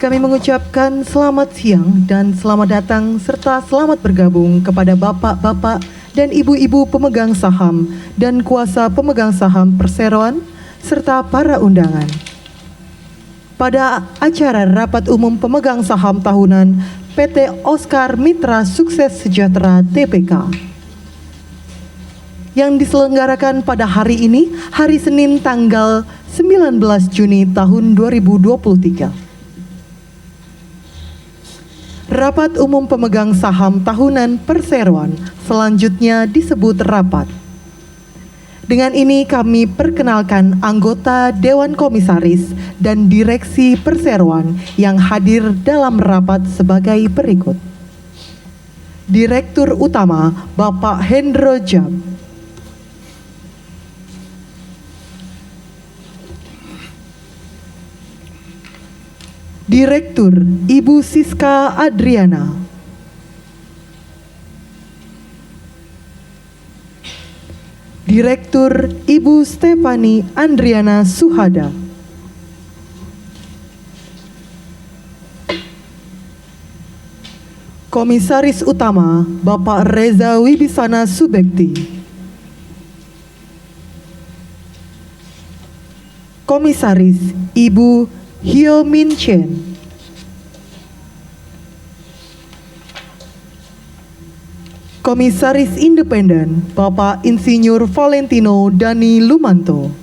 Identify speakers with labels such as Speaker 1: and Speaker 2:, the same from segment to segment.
Speaker 1: Kami mengucapkan selamat siang dan selamat datang serta selamat bergabung kepada bapak-bapak dan ibu-ibu pemegang saham dan kuasa pemegang saham perseroan serta para undangan. Pada acara Rapat Umum Pemegang Saham Tahunan PT Oscar Mitra Sukses Sejahtera Tbk yang diselenggarakan pada hari ini, hari Senin tanggal 19 Juni tahun 2023. Rapat Umum Pemegang Saham Tahunan Perseroan selanjutnya disebut rapat. Dengan ini kami perkenalkan anggota Dewan Komisaris dan Direksi Perseroan yang hadir dalam rapat sebagai berikut. Direktur Utama Bapak Hendro Jam. Direktur Ibu Siska Adriana. Direktur Ibu Stefani Andriana Suhada. Komisaris Utama Bapak Reza Wibisana Subekti. Komisaris Ibu Hyo Min Chen. Komisaris Independen Bapak Insinyur Valentino Dani Lumanto.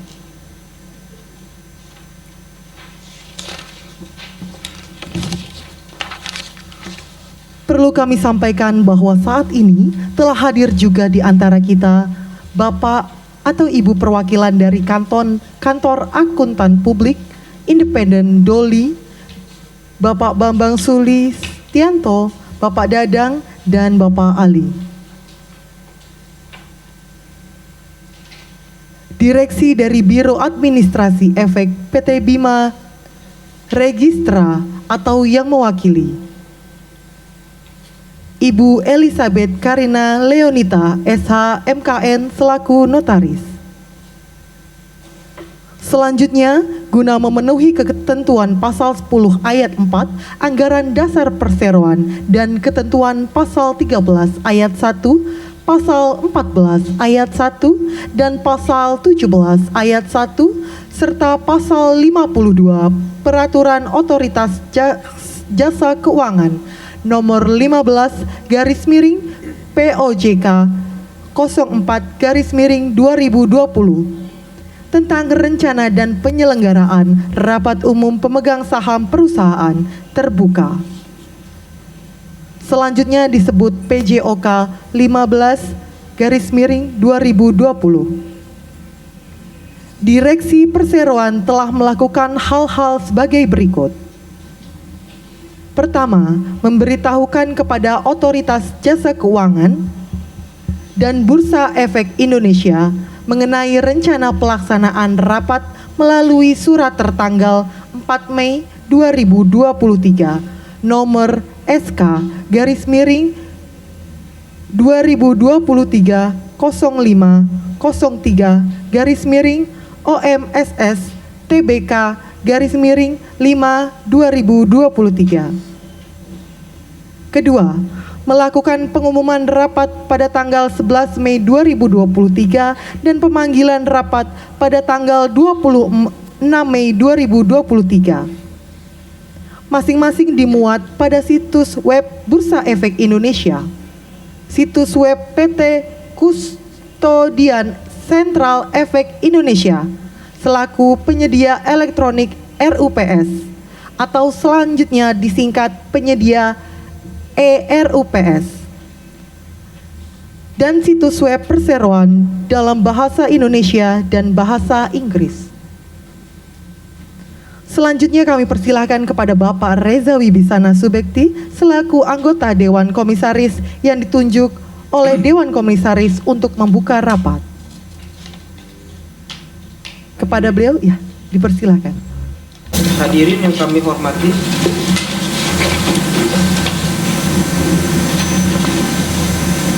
Speaker 1: Perlu kami sampaikan bahwa saat ini telah hadir juga di antara kita Bapak atau Ibu perwakilan dari Kantor Akuntan Publik Independen Doli, Bapak Bambang Sulistianto, Bapak Dadang, dan Bapak Ali. Direksi dari Biro Administrasi Efek PT Bima Registra atau yang mewakili. Ibu Elizabeth Karina Leonita, SH MKN selaku Notaris. Selanjutnya, guna memenuhi ketentuan pasal 10 ayat 4 Anggaran Dasar Perseroan dan ketentuan pasal 13 ayat 1, pasal 14 ayat 1 dan pasal 17 ayat 1 serta pasal 52 Peraturan Otoritas Jasa Keuangan nomor 15 garis-miring POJK 04/2020 tentang rencana dan penyelenggaraan Rapat Umum Pemegang Saham Perusahaan terbuka. Selanjutnya disebut PJOK 15/2020. Direksi Perseroan telah melakukan hal-hal sebagai berikut. Pertama, memberitahukan kepada Otoritas Jasa Keuangan dan Bursa Efek Indonesia mengenai rencana pelaksanaan rapat melalui surat tertanggal 4 Mei 2023 nomor SK garis-miring 2023 0503 garis-miring OMSS TBK garis-miring 5 2023. Kedua, melakukan pengumuman rapat pada tanggal 11 Mei 2023 dan pemanggilan rapat pada tanggal 26 Mei 2023. Masing-masing dimuat pada situs web Bursa Efek Indonesia, situs web PT Kustodian Sentral Efek Indonesia selaku penyedia elektronik RUPS atau selanjutnya disingkat penyedia ERUPS, dan situs web Perseroan dalam bahasa Indonesia dan bahasa Inggris. Selanjutnya kami persilahkan kepada Bapak Reza Wibisana Subekti selaku anggota Dewan Komisaris yang ditunjuk oleh Dewan Komisaris untuk membuka rapat. Kepada beliau, ya, dipersilahkan.
Speaker 2: Hadirin yang kami hormati,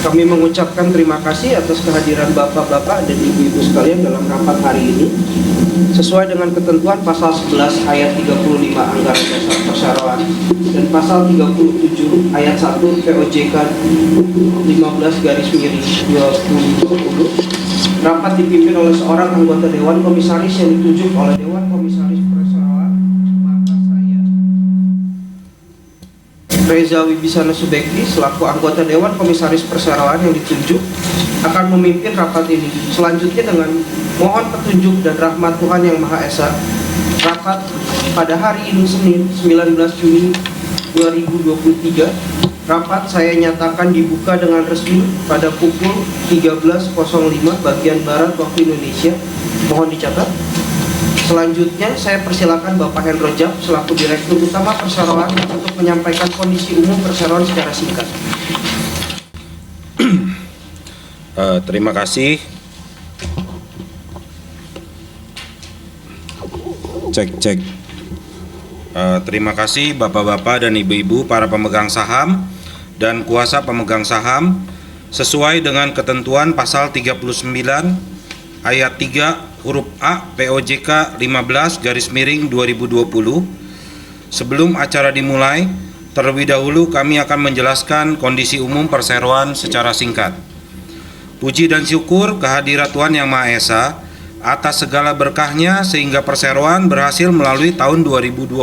Speaker 2: kami mengucapkan terima kasih atas kehadiran Bapak-Bapak dan Ibu-Ibu sekalian dalam rapat hari ini. sesuai dengan ketentuan pasal 11 ayat 35 Anggaran Dasar Perseroan dan pasal 37 ayat 1 POJK 15 garis miring 2020, rapat dipimpin oleh seorang anggota Dewan Komisaris yang ditunjuk oleh Dewan Komisaris Perseroan, maka saya Reza Wibisana Subekti selaku anggota Dewan Komisaris Perseroan yang ditunjuk akan memimpin rapat ini. Selanjutnya dengan mohon petunjuk dan rahmat Tuhan Yang Maha Esa, rapat pada hari ini Senin 19 Juni 2023, rapat saya nyatakan dibuka dengan resmi pada pukul 13.05 bagian Barat waktu Indonesia. Mohon dicatat. Selanjutnya saya persilakan Bapak Hendro Jab selaku Direktur Utama Perseroan untuk menyampaikan kondisi umum Perseroan secara singkat.
Speaker 3: Terima kasih. Cek. Terima kasih Bapak-bapak dan Ibu-ibu para pemegang saham dan kuasa pemegang saham. Sesuai dengan ketentuan pasal 39 ayat 3 huruf A POJK 15 garis miring 2020, sebelum acara dimulai, terlebih dahulu kami akan menjelaskan kondisi umum perseroan secara singkat. Puji dan syukur kehadirat Tuhan Yang Maha Esa atas segala berkahnya sehingga perseroan berhasil melalui tahun 2022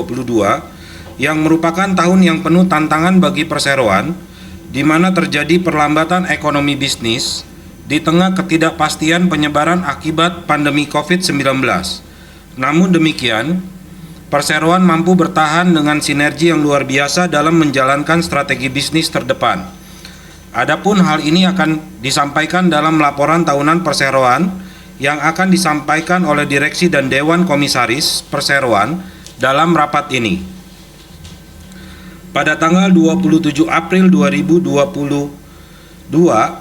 Speaker 3: yang merupakan tahun yang penuh tantangan bagi perseroan, di mana terjadi perlambatan ekonomi bisnis di tengah ketidakpastian penyebaran akibat pandemi COVID-19. Namun demikian, perseroan mampu bertahan dengan sinergi yang luar biasa dalam menjalankan strategi bisnis terdepan. Adapun hal ini akan disampaikan dalam laporan tahunan perseroan yang akan disampaikan oleh direksi dan Dewan Komisaris Perseroan dalam rapat ini. Pada tanggal 27 April 2022,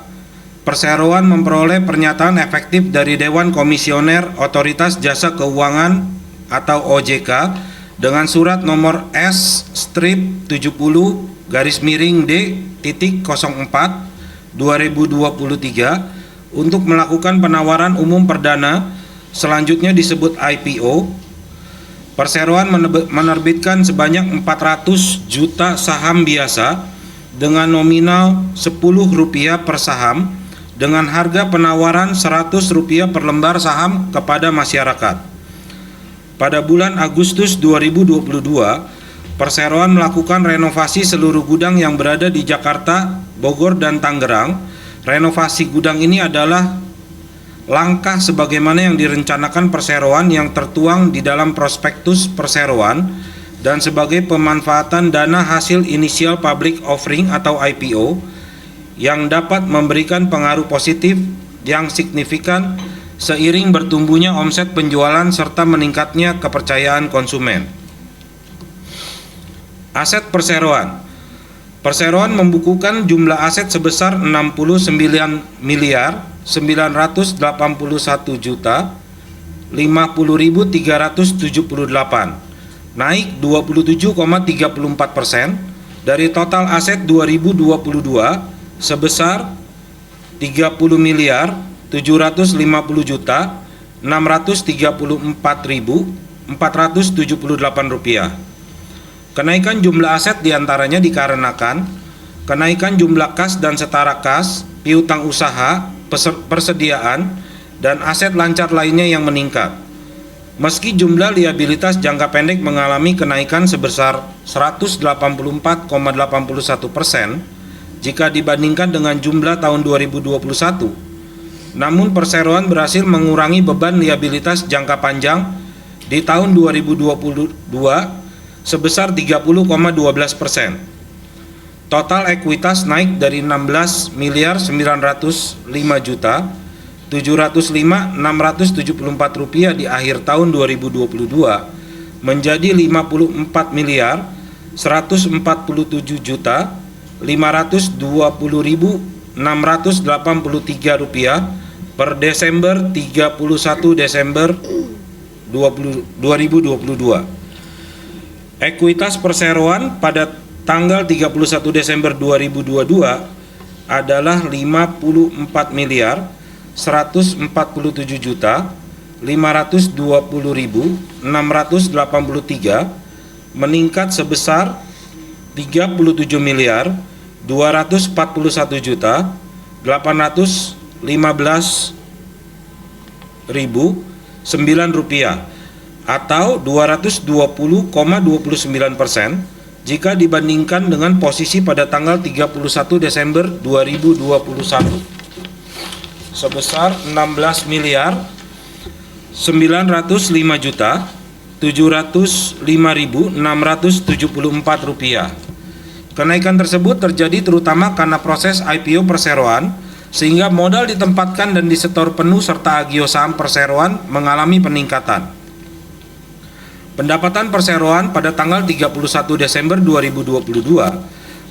Speaker 3: Perseroan memperoleh pernyataan efektif dari Dewan Komisioner Otoritas Jasa Keuangan atau OJK dengan surat nomor S-D.04/2023 untuk melakukan penawaran umum perdana, selanjutnya disebut IPO. Perseroan menerbitkan sebanyak 400 juta saham biasa dengan nominal Rp10 per saham dengan harga penawaran Rp100 per lembar saham kepada masyarakat. Pada bulan Agustus 2022, Perseroan melakukan renovasi seluruh gudang yang berada di Jakarta, Bogor, dan Tangerang. Renovasi gudang ini adalah langkah sebagaimana yang direncanakan Perseroan yang tertuang di dalam prospektus Perseroan dan sebagai pemanfaatan dana hasil initial public offering atau IPO yang dapat memberikan pengaruh positif yang signifikan seiring bertumbuhnya omset penjualan serta meningkatnya kepercayaan konsumen. Aset Perseroan. Perseroan membukukan jumlah aset sebesar 69.991.050.378, naik 27,34% dari total aset 2022 sebesar 30.750.634.478 rupiah. Kenaikan jumlah aset diantaranya dikarenakan kenaikan jumlah kas dan setara kas, piutang usaha, persediaan, dan aset lancar lainnya yang meningkat. Meski jumlah liabilitas jangka pendek mengalami kenaikan sebesar 184,81% jika dibandingkan dengan jumlah tahun 2021, namun Perseroan berhasil mengurangi beban liabilitas jangka panjang di tahun 2022 sebesar 30,12%. Total ekuitas naik dari 16.905.705.674 rupiah di akhir tahun 2022 menjadi 54.147.520.683 rupiah per Desember 31 Desember 2022. Ekuitas Perseroan pada tanggal 31 Desember 2022 adalah 54.147.520.683 520.683 meningkat sebesar 37.241.815.009 rupiah atau 220,29% jika dibandingkan dengan posisi pada tanggal 31 Desember 2021 sebesar 16.905.705.674 rupiah. Kenaikan tersebut terjadi terutama karena proses IPO perseroan sehingga modal ditempatkan dan disetor penuh serta agio saham perseroan mengalami peningkatan. Pendapatan perseroan pada tanggal 31 Desember 2022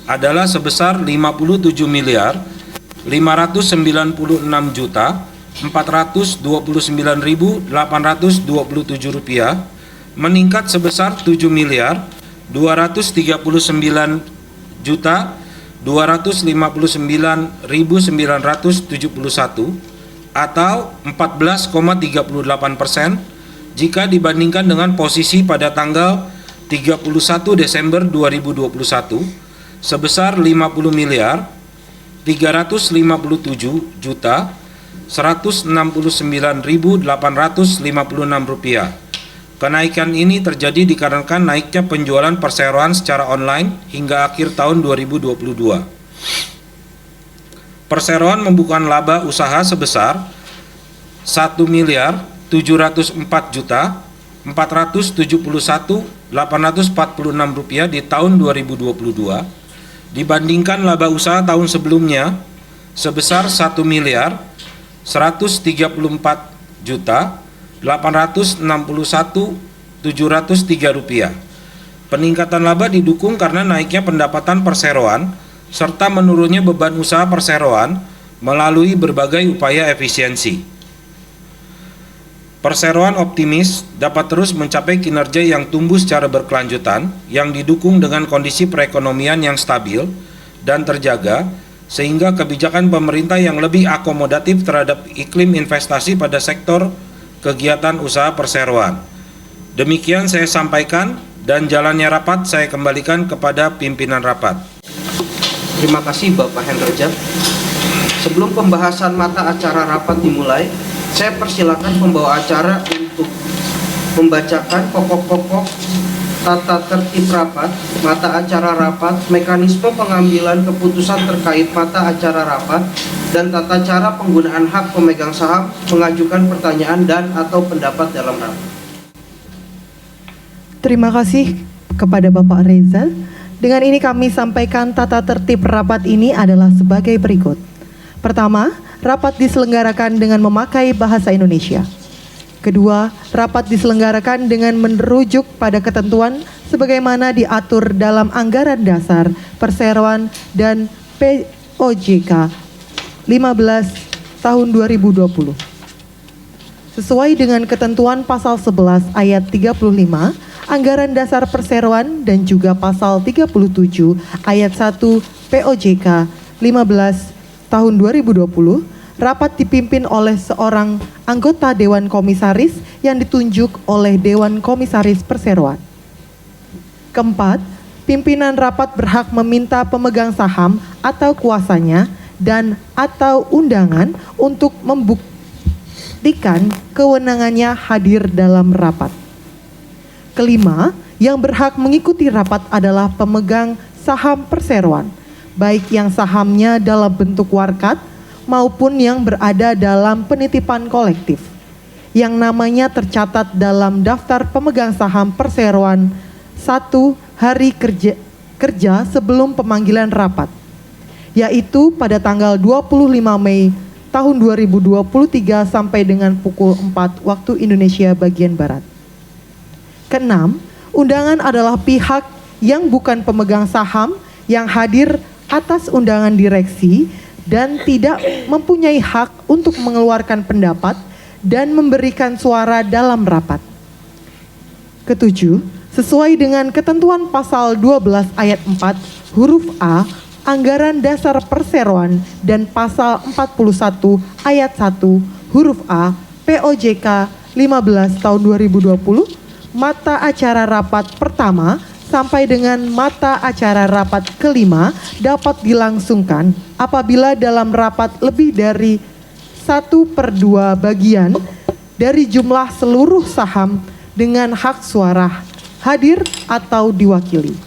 Speaker 3: adalah sebesar 57.596.429.827 rupiah, meningkat sebesar 7.259.971 atau 14,38% jika dibandingkan dengan posisi pada tanggal 31 Desember 2021 sebesar 50.357.169.856 rupiah. Kenaikan ini terjadi dikarenakan naiknya penjualan perseroan secara online hingga akhir tahun 2022. Perseroan membukukan laba usaha sebesar 1.474.846 rupiah di tahun 2022 dibandingkan laba usaha tahun sebelumnya sebesar 1.154.861.703 rupiah. Peningkatan laba didukung karena naiknya pendapatan perseroan serta menurunnya beban usaha perseroan melalui berbagai upaya efisiensi. Perseroan optimis dapat terus mencapai kinerja yang tumbuh secara berkelanjutan yang didukung dengan kondisi perekonomian yang stabil dan terjaga sehingga kebijakan pemerintah yang lebih akomodatif terhadap iklim investasi pada sektor kegiatan usaha perseroan. Demikian saya sampaikan dan jalannya rapat saya kembalikan kepada pimpinan rapat.
Speaker 2: Terima kasih Bapak Hendrajat. Sebelum pembahasan mata acara rapat dimulai, saya persilakan pembawa acara untuk membacakan pokok-pokok tata tertib rapat, mata acara rapat, mekanisme pengambilan keputusan terkait mata acara rapat, dan tata cara penggunaan hak pemegang saham mengajukan pertanyaan dan atau pendapat dalam rapat.
Speaker 1: Terima kasih kepada Bapak Reza. Dengan ini kami sampaikan tata tertib rapat ini adalah sebagai berikut. Pertama, rapat diselenggarakan dengan memakai bahasa Indonesia. Kedua, rapat diselenggarakan dengan merujuk pada ketentuan sebagaimana diatur dalam Anggaran Dasar Perseroan dan POJK 15 tahun 2020. Sesuai dengan ketentuan pasal 11 ayat 35 Anggaran Dasar Perseroan dan juga pasal 37 ayat 1 POJK 15 tahun 2020, rapat dipimpin oleh seorang anggota Dewan Komisaris yang ditunjuk oleh Dewan Komisaris Perseroan. Keempat, pimpinan rapat berhak meminta pemegang saham atau kuasanya dan atau undangan untuk membuktikan kewenangannya hadir dalam rapat. Kelima, yang berhak mengikuti rapat adalah pemegang saham perseroan, baik yang sahamnya dalam bentuk warkat maupun yang berada dalam penitipan kolektif, yang namanya tercatat dalam daftar pemegang saham perseroan 1 hari kerja sebelum pemanggilan rapat, yaitu pada tanggal 25 Mei tahun 2023 sampai dengan pukul 4 waktu Indonesia bagian Barat. Keenam, undangan adalah pihak yang bukan pemegang saham yang hadir atas undangan direksi dan tidak mempunyai hak untuk mengeluarkan pendapat dan memberikan suara dalam rapat. Ketujuh, sesuai dengan ketentuan pasal 12 ayat 4 huruf A Anggaran Dasar Perseroan dan pasal 41 ayat 1 huruf A POJK 15 tahun 2020, mata acara rapat pertama sampai dengan mata acara rapat kelima dapat dilangsungkan apabila dalam rapat lebih dari 1/2 bagian dari jumlah seluruh saham dengan hak suara hadir atau diwakili.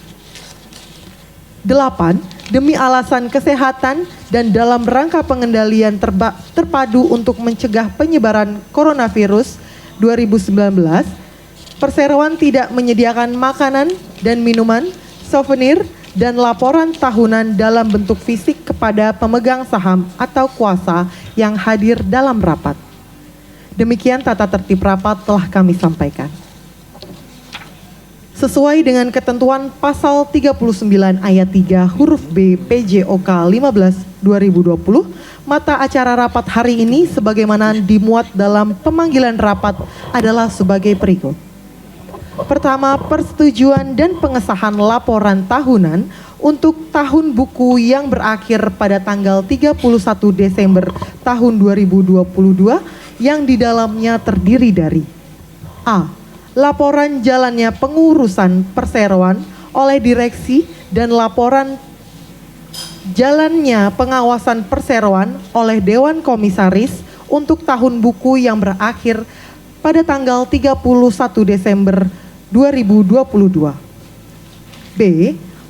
Speaker 1: 8. Demi alasan kesehatan dan dalam rangka pengendalian terpadu untuk mencegah penyebaran coronavirus 2019, perseroan tidak menyediakan makanan dan minuman, souvenir, dan laporan tahunan dalam bentuk fisik kepada pemegang saham atau kuasa yang hadir dalam rapat. Demikian tata tertib rapat telah kami sampaikan. Sesuai dengan ketentuan pasal 39 ayat 3 huruf B PJOK 15/2020, mata acara rapat hari ini sebagaimana dimuat dalam pemanggilan rapat adalah sebagai berikut. Pertama, persetujuan dan pengesahan laporan tahunan untuk tahun buku yang berakhir pada tanggal 31 Desember tahun 2022 yang di dalamnya terdiri dari A. Laporan jalannya pengurusan perseroan oleh direksi dan laporan jalannya pengawasan perseroan oleh Dewan Komisaris untuk tahun buku yang berakhir pada tanggal 31 Desember 2022. B.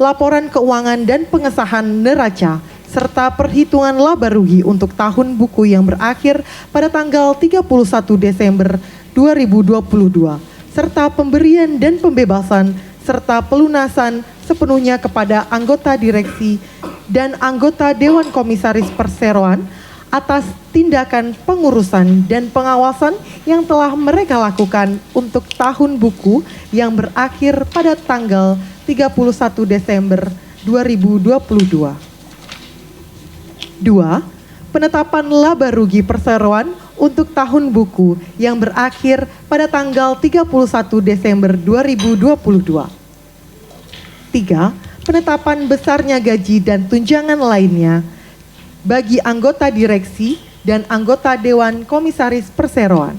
Speaker 1: Laporan keuangan dan pengesahan neraca serta perhitungan laba rugi untuk tahun buku yang berakhir pada tanggal 31 Desember 2022 serta pemberian dan pembebasan serta pelunasan sepenuhnya kepada anggota direksi dan anggota Dewan Komisaris Perseroan atas tindakan pengurusan dan pengawasan yang telah mereka lakukan untuk tahun buku yang berakhir pada tanggal 31 Desember 2022. 2. Penetapan laba rugi perseroan untuk tahun buku yang berakhir pada tanggal 31 Desember 2022. 3. Penetapan besarnya gaji dan tunjangan lainnya bagi anggota direksi dan anggota Dewan Komisaris Perseroan.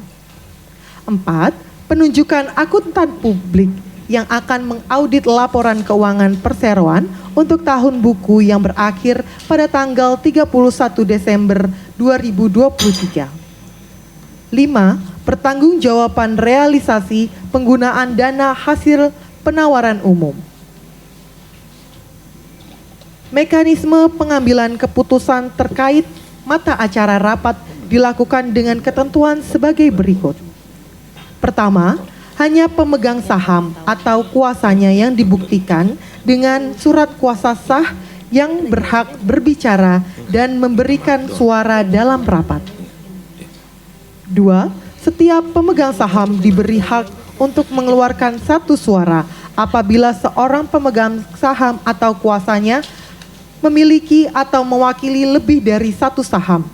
Speaker 1: 4. Penunjukan akuntan publik yang akan mengaudit laporan keuangan perseroan untuk tahun buku yang berakhir pada tanggal 31 Desember 2023. 5. Pertanggungjawaban realisasi penggunaan dana hasil penawaran umum. Mekanisme pengambilan keputusan terkait mata acara rapat dilakukan dengan ketentuan sebagai berikut. Pertama, hanya pemegang saham atau kuasanya yang dibuktikan dengan surat kuasa sah yang berhak berbicara dan memberikan suara dalam rapat. 2. Setiap pemegang saham diberi hak untuk mengeluarkan satu suara apabila seorang pemegang saham atau kuasanya memiliki atau mewakili lebih dari satu saham,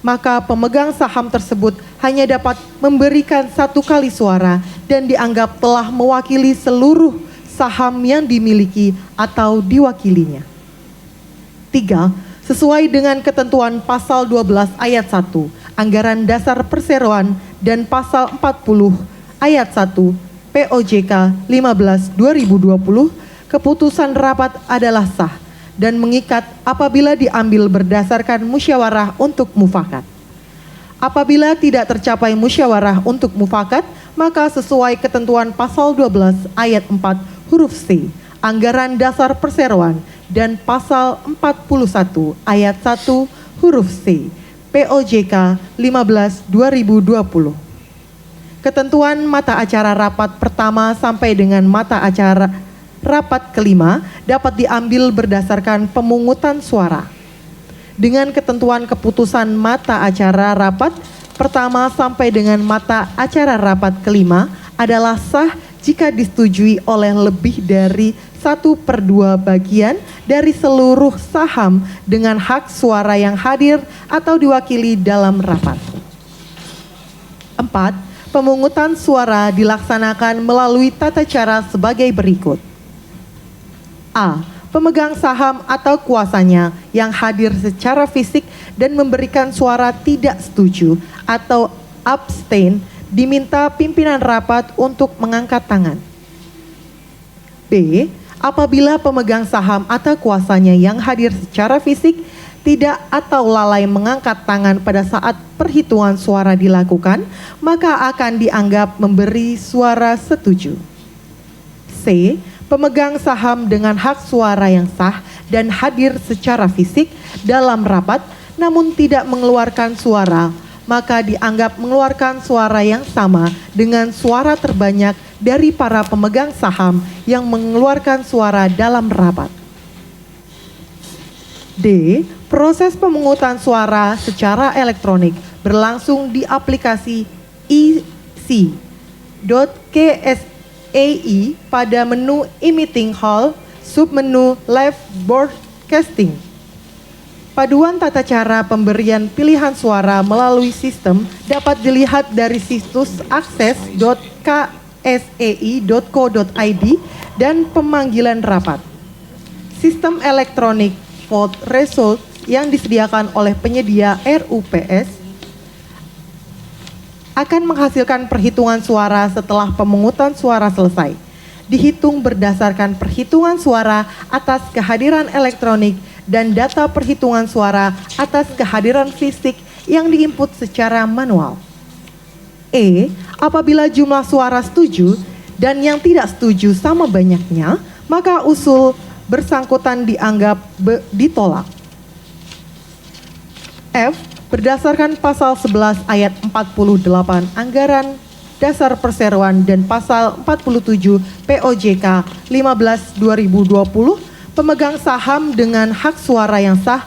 Speaker 1: maka pemegang saham tersebut hanya dapat memberikan satu kali suara dan dianggap telah mewakili seluruh saham yang dimiliki atau diwakilinya. 3. Sesuai dengan ketentuan pasal 12 ayat 1 Anggaran Dasar Perseroan dan pasal 40 ayat 1 POJK 15/2020, keputusan rapat adalah sah dan mengikat apabila diambil berdasarkan musyawarah untuk mufakat. Apabila tidak tercapai musyawarah untuk mufakat, maka sesuai ketentuan pasal 12 ayat 4 huruf C Anggaran Dasar Perseroan dan pasal 41 ayat 1 huruf C POJK 15/2020. Ketentuan mata acara rapat pertama sampai dengan mata acara rapat kelima dapat diambil berdasarkan pemungutan suara. Dengan ketentuan keputusan mata acara rapat pertama sampai dengan mata acara rapat kelima adalah sah jika disetujui oleh lebih dari 1/2 bagian dari seluruh saham dengan hak suara yang hadir atau diwakili dalam rapat. 4. Pemungutan suara dilaksanakan melalui tata cara sebagai berikut. A. Pemegang saham atau kuasanya yang hadir secara fisik dan memberikan suara tidak setuju atau abstain diminta pimpinan rapat untuk mengangkat tangan. B. Apabila pemegang saham atau kuasanya yang hadir secara fisik tidak atau lalai mengangkat tangan pada saat perhitungan suara dilakukan, maka akan dianggap memberi suara setuju. C. Pemegang saham dengan hak suara yang sah dan hadir secara fisik dalam rapat namun tidak mengeluarkan suara, maka dianggap mengeluarkan suara yang sama dengan suara terbanyak dari para pemegang saham yang mengeluarkan suara dalam rapat. D. Proses pemungutan suara secara elektronik berlangsung di aplikasi ec.ksei pada menu e-meeting hall, submenu live broadcasting. Paduan tata cara pemberian pilihan suara melalui sistem dapat dilihat dari situs akses.ksei.co.id dan pemanggilan rapat. Sistem elektronik vote result yang disediakan oleh penyedia RUPS akan menghasilkan perhitungan suara setelah pemungutan suara selesai. Dihitung berdasarkan perhitungan suara atas kehadiran elektronik dan data perhitungan suara atas kehadiran fisik yang diinput secara manual. E. Apabila jumlah suara setuju dan yang tidak setuju sama banyaknya, maka usul bersangkutan dianggap ditolak. F. Berdasarkan pasal 11 ayat 48 Anggaran Dasar Perseroan dan pasal 47 POJK 15/2020, pemegang saham dengan hak suara yang sah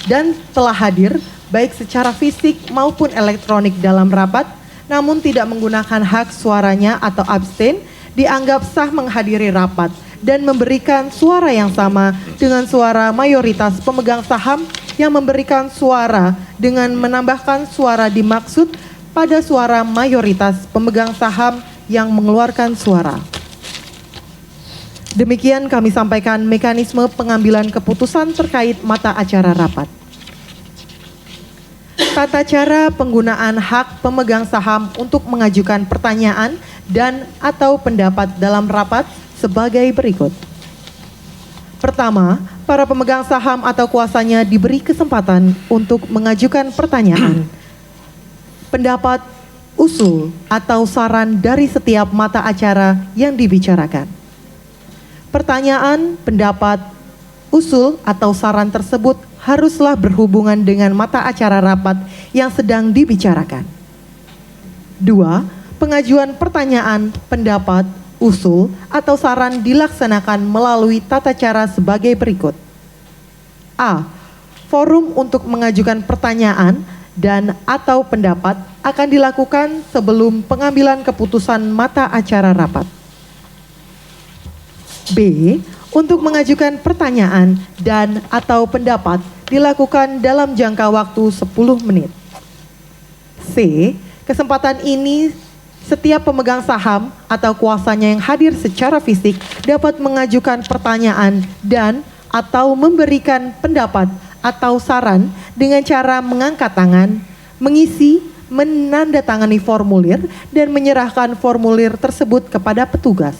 Speaker 1: dan telah hadir baik secara fisik maupun elektronik dalam rapat, namun tidak menggunakan hak suaranya atau abstain, dianggap sah menghadiri rapat dan memberikan suara yang sama dengan suara mayoritas pemegang saham yang memberikan suara dengan menambahkan suara dimaksud pada suara mayoritas pemegang saham yang mengeluarkan suara. Demikian kami sampaikan mekanisme pengambilan keputusan terkait mata acara rapat. Tata cara penggunaan hak pemegang saham untuk mengajukan pertanyaan dan atau pendapat dalam rapat sebagai berikut. Pertama, para pemegang saham atau kuasanya diberi kesempatan untuk mengajukan pertanyaan, pendapat, usul, atau saran dari setiap mata acara yang dibicarakan. Pertanyaan, pendapat, usul, atau saran tersebut haruslah berhubungan dengan mata acara rapat yang sedang dibicarakan. 2. Pengajuan pertanyaan, pendapat, usul, atau saran dilaksanakan melalui tata cara sebagai berikut. A. Forum untuk mengajukan pertanyaan dan atau pendapat akan dilakukan sebelum pengambilan keputusan mata acara rapat. B. Untuk mengajukan pertanyaan dan atau pendapat dilakukan dalam jangka waktu 10 menit. C. Kesempatan ini setiap pemegang saham atau kuasanya yang hadir secara fisik dapat mengajukan pertanyaan dan atau memberikan pendapat atau saran dengan cara mengangkat tangan, mengisi, menandatangani formulir, dan menyerahkan formulir tersebut kepada petugas.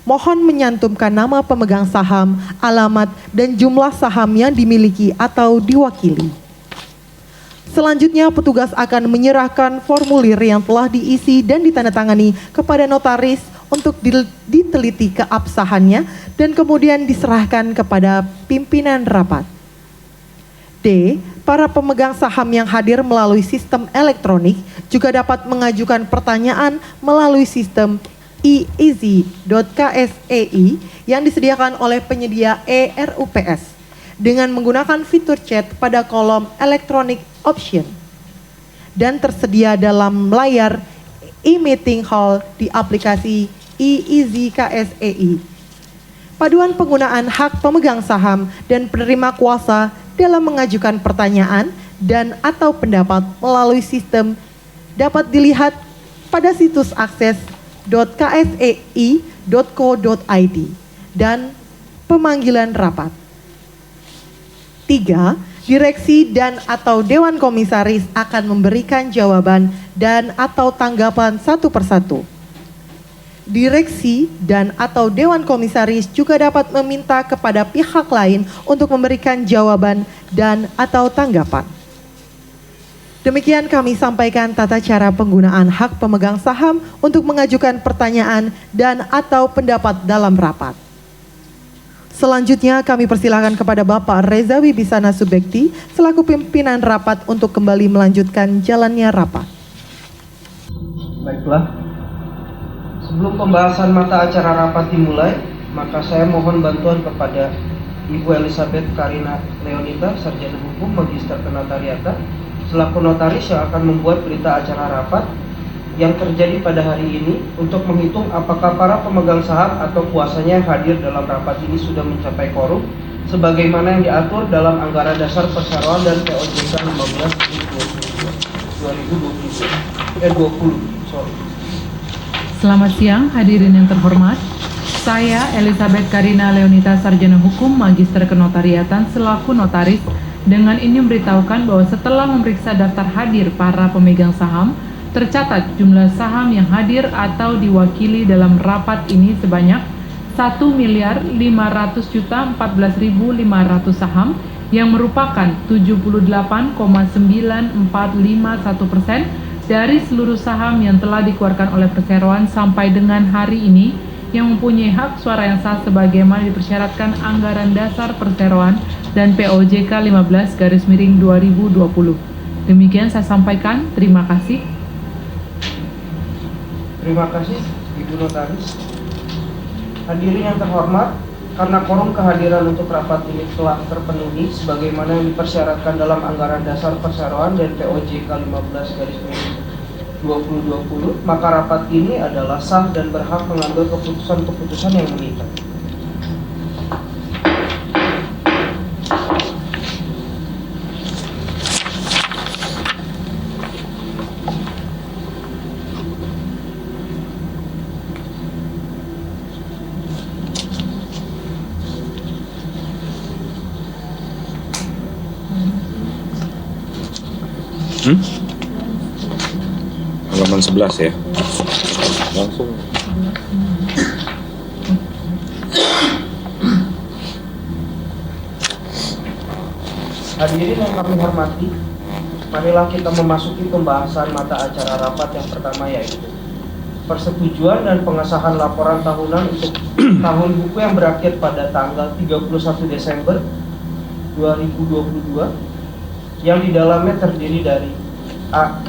Speaker 1: Mohon menyantumkan nama pemegang saham, alamat, dan jumlah saham yang dimiliki atau diwakili. Selanjutnya, petugas akan menyerahkan formulir yang telah diisi dan ditandatangani kepada notaris untuk diteliti keabsahannya dan kemudian diserahkan kepada pimpinan rapat. D. Para pemegang saham yang hadir melalui sistem elektronik juga dapat mengajukan pertanyaan melalui sistem easy.ksei yang disediakan oleh penyedia RUPS dengan menggunakan fitur chat pada kolom electronic option dan tersedia dalam layar e-meeting hall di aplikasi e-easy KSEI. Paduan penggunaan hak pemegang saham dan penerima kuasa dalam mengajukan pertanyaan dan atau pendapat melalui sistem dapat dilihat pada situs akses.ksei.co.id dan pemanggilan rapat. 3. Direksi dan atau Dewan Komisaris akan memberikan jawaban dan atau tanggapan satu persatu. Direksi dan atau Dewan Komisaris juga dapat meminta kepada pihak lain untuk memberikan jawaban dan atau tanggapan. Demikian kami sampaikan tata cara penggunaan hak pemegang saham untuk mengajukan pertanyaan dan atau pendapat dalam rapat. Selanjutnya kami persilakan kepada Bapak Reza Wibisana Subekti selaku pimpinan rapat untuk kembali melanjutkan jalannya rapat.
Speaker 2: Baiklah, sebelum pembahasan mata acara rapat dimulai, maka saya mohon bantuan kepada Ibu Elizabeth Karina Leonita, Sarjana Hukum, Magister Kenotariatan, selaku notaris yang akan membuat berita acara rapat yang terjadi pada hari ini untuk menghitung apakah para pemegang saham atau kuasanya yang hadir dalam rapat ini sudah mencapai quorum sebagaimana yang diatur dalam Anggaran Dasar Perseroan dan POJK 2020.
Speaker 4: Selamat siang hadirin yang terhormat. Saya Elizabeth Karina Leonita, Sarjana Hukum, Magister Kenotariatan selaku notaris dengan ini memberitahukan bahwa setelah memeriksa daftar hadir para pemegang saham, tercatat jumlah saham yang hadir atau diwakili dalam rapat ini sebanyak 1.500.014.500 saham yang merupakan 78,9451% dari seluruh saham yang telah dikeluarkan oleh perseroan sampai dengan hari ini yang mempunyai hak suara yang sah sebagaimana dipersyaratkan Anggaran Dasar Perseroan dan POJK 15/2020. Demikian saya sampaikan. Terima kasih.
Speaker 2: Terima kasih Ibu Notaris. Hadirin yang terhormat, karena quorum kehadiran untuk rapat ini telah terpenuhi sebagaimana yang dipersyaratkan dalam Anggaran Dasar Perseroan dan POJK 15/2020, maka rapat ini adalah sah dan berhak mengambil keputusan-keputusan yang mengikat.
Speaker 3: Halaman 11 ya. Langsung.
Speaker 2: Hadirin yang kami hormati, marilah kita memasuki pembahasan mata acara rapat yang pertama, yaitu persetujuan dan pengesahan laporan tahunan untuk tahun buku yang berakhir pada tanggal 31 Desember 2022 yang di dalamnya terdiri dari A.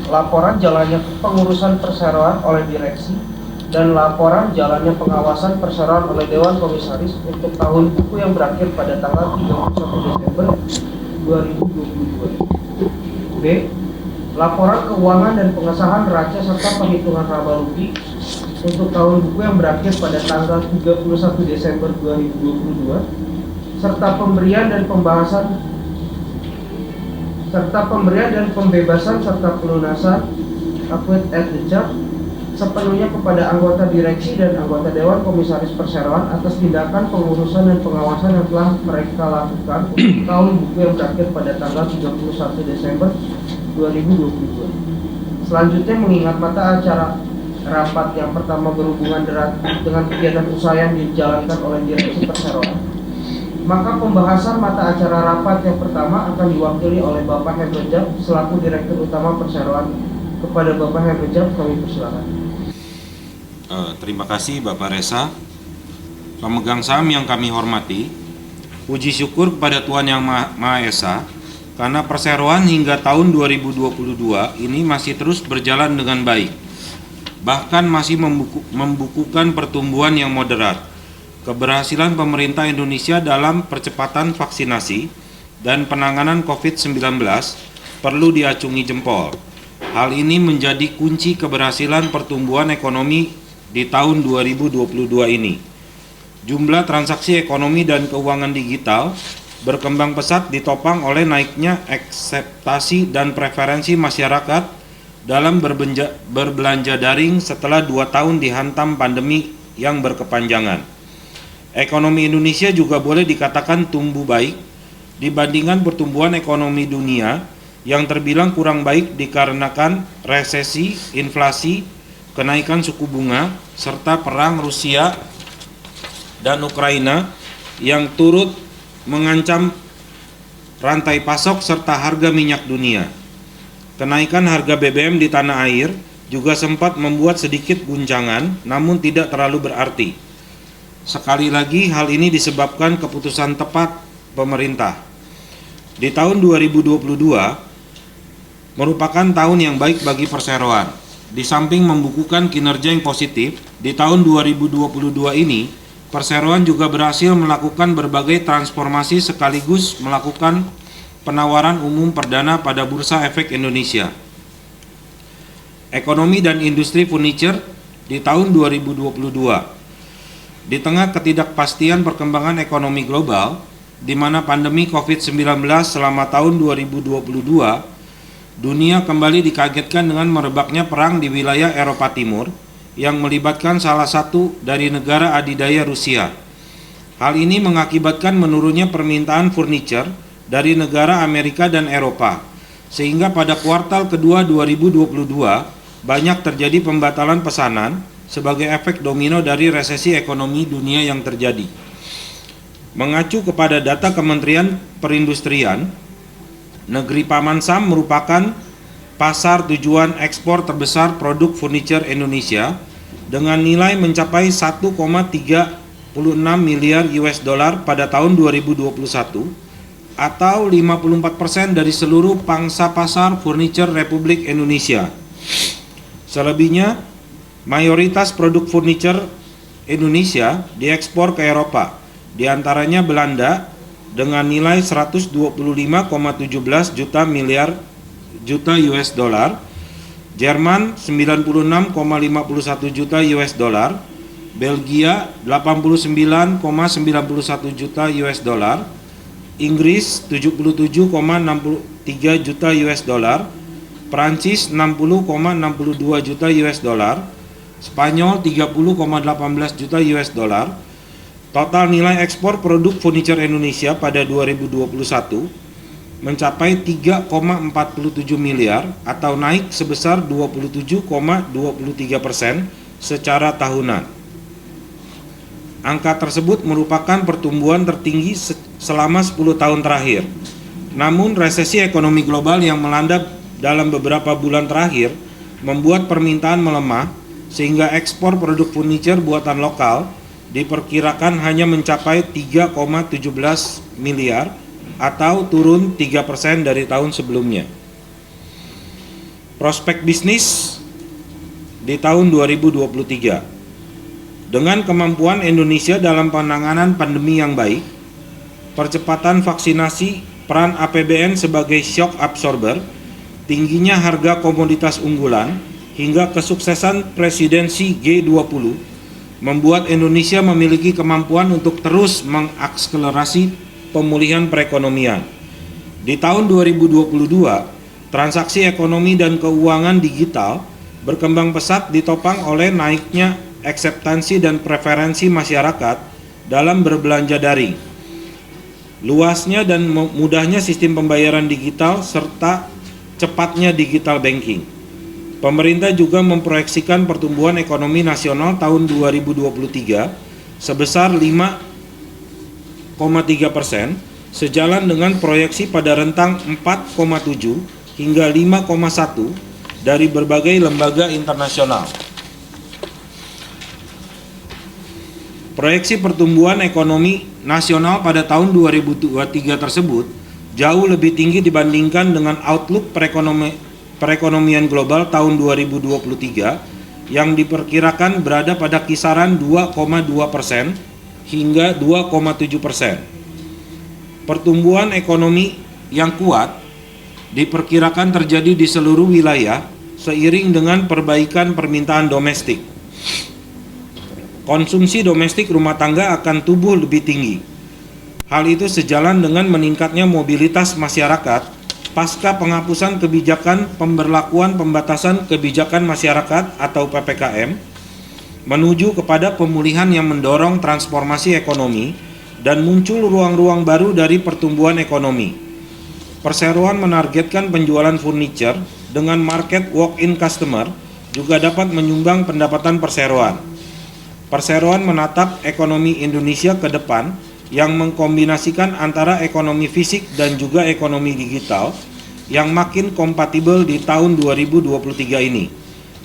Speaker 2: Laporan jalannya pengurusan perseroan oleh direksi dan laporan jalannya pengawasan perseroan oleh Dewan Komisaris untuk tahun buku yang berakhir pada tanggal 31 Desember 2022. B. Laporan keuangan dan pengesahan neraca serta penghitungan laba rugi untuk tahun buku yang berakhir pada tanggal 31 Desember 2022 serta pemberian dan pembebasan serta pelunasan acquit at the charge sepenuhnya kepada anggota direksi dan anggota Dewan Komisaris Perseroan atas tindakan pengurusan dan pengawasan yang telah mereka lakukan untuk tahun buku yang berakhir pada tanggal 31 Desember 2022. Selanjutnya, mengingat mata acara rapat yang pertama berhubungan dengan kegiatan usaha yang dijalankan oleh direksi Perseroan, maka pembahasan mata acara rapat yang pertama akan diwakili oleh Bapak Hendro selaku Direktur Utama Perseroan. Kepada Bapak Hendro, kami persilakan.
Speaker 3: Terima kasih Bapak Reza. Pemegang saham yang kami hormati, puji syukur kepada Tuhan Yang Maha Esa karena perseroan hingga tahun 2022 ini masih terus berjalan dengan baik, bahkan masih membukukan pertumbuhan yang moderat. Keberhasilan pemerintah Indonesia dalam percepatan vaksinasi dan penanganan COVID-19 perlu diacungi jempol. Hal ini menjadi kunci keberhasilan pertumbuhan ekonomi di tahun 2022 ini. Jumlah transaksi ekonomi dan keuangan digital berkembang pesat ditopang oleh naiknya akseptasi dan preferensi masyarakat dalam berbelanja daring setelah 2 tahun dihantam pandemi yang berkepanjangan. Ekonomi Indonesia juga boleh dikatakan tumbuh baik dibandingkan pertumbuhan ekonomi dunia yang terbilang kurang baik dikarenakan resesi, inflasi, kenaikan suku bunga, serta perang Rusia dan Ukraina yang turut mengancam rantai pasok serta harga minyak dunia. Kenaikan harga BBM di tanah air juga sempat membuat sedikit guncangan, namun tidak terlalu berarti. Sekali lagi, hal ini disebabkan keputusan tepat pemerintah. Di tahun 2022 merupakan tahun yang baik bagi perseroan. Di samping membukukan kinerja yang positif, di tahun 2022 ini, perseroan juga berhasil melakukan berbagai transformasi sekaligus melakukan penawaran umum perdana pada Bursa Efek Indonesia. Ekonomi dan industri furniture di tahun 2022. Di tengah ketidakpastian perkembangan ekonomi global, di mana pandemi COVID-19 selama tahun 2022, dunia kembali dikagetkan dengan merebaknya perang di wilayah Eropa Timur yang melibatkan salah satu dari negara adidaya Rusia. Hal ini mengakibatkan menurunnya permintaan furniture dari negara Amerika dan Eropa, sehingga pada kuartal kedua 2022 banyak terjadi pembatalan pesanan sebagai efek domino dari resesi ekonomi dunia yang terjadi. Mengacu kepada data Kementerian Perindustrian, negeri Paman Sam merupakan pasar tujuan ekspor terbesar produk furniture Indonesia dengan nilai mencapai 1,36 miliar US dollar pada tahun 2021 atau 54% dari seluruh pangsa pasar furniture Republik Indonesia. Selebihnya, mayoritas produk furniture Indonesia diekspor ke Eropa, di antaranya Belanda dengan nilai 125,17 juta US dollar, Jerman 96,51 juta US dollar, Belgia 89,91 juta US dollar, Inggris 77,63 juta US dollar, Prancis 60,62 juta US dollar, Spanyol 30,18 juta US dollar. Total nilai ekspor produk furniture Indonesia pada 2021 mencapai 3,47 miliar atau naik sebesar 27,23% secara tahunan. Angka tersebut merupakan pertumbuhan tertinggi selama 10 tahun terakhir. Namun resesi ekonomi global yang melanda dalam beberapa bulan terakhir membuat permintaan melemah sehingga ekspor produk furniture buatan lokal diperkirakan hanya mencapai 3,17 miliar atau turun 3% dari tahun sebelumnya. Prospek bisnis di tahun 2023. Dengan kemampuan Indonesia dalam penanganan pandemi yang baik, percepatan vaksinasi, peran APBN sebagai shock absorber, tingginya harga komoditas unggulan, hingga kesuksesan presidensi G20 membuat Indonesia memiliki kemampuan untuk terus mengakselerasi pemulihan perekonomian. Di tahun 2022, transaksi ekonomi dan keuangan digital berkembang pesat ditopang oleh naiknya akseptansi dan preferensi masyarakat dalam berbelanja daring. Luasnya dan mudahnya sistem pembayaran digital serta cepatnya digital banking. Pemerintah juga memproyeksikan pertumbuhan ekonomi nasional tahun 2023 sebesar 5,3%, sejalan dengan proyeksi pada rentang 4,7 hingga 5,1 dari berbagai lembaga internasional. Proyeksi pertumbuhan ekonomi nasional pada tahun 2023 tersebut jauh lebih tinggi dibandingkan dengan outlook perekonomian global tahun 2023 yang diperkirakan berada pada kisaran 2,2% hingga 2,7%. Pertumbuhan ekonomi yang kuat diperkirakan terjadi di seluruh wilayah seiring dengan perbaikan permintaan domestik. Konsumsi domestik rumah tangga akan tumbuh lebih tinggi. Hal itu sejalan dengan meningkatnya mobilitas masyarakat pasca penghapusan kebijakan pemberlakuan pembatasan kebijakan masyarakat atau PPKM menuju kepada pemulihan yang mendorong transformasi ekonomi dan muncul ruang-ruang baru dari pertumbuhan ekonomi. Perseroan menargetkan penjualan furniture dengan market walk-in customer juga dapat menyumbang pendapatan perseroan. Perseroan menatap ekonomi Indonesia ke depan yang mengkombinasikan antara ekonomi fisik dan juga ekonomi digital yang makin kompatibel di tahun 2023 ini.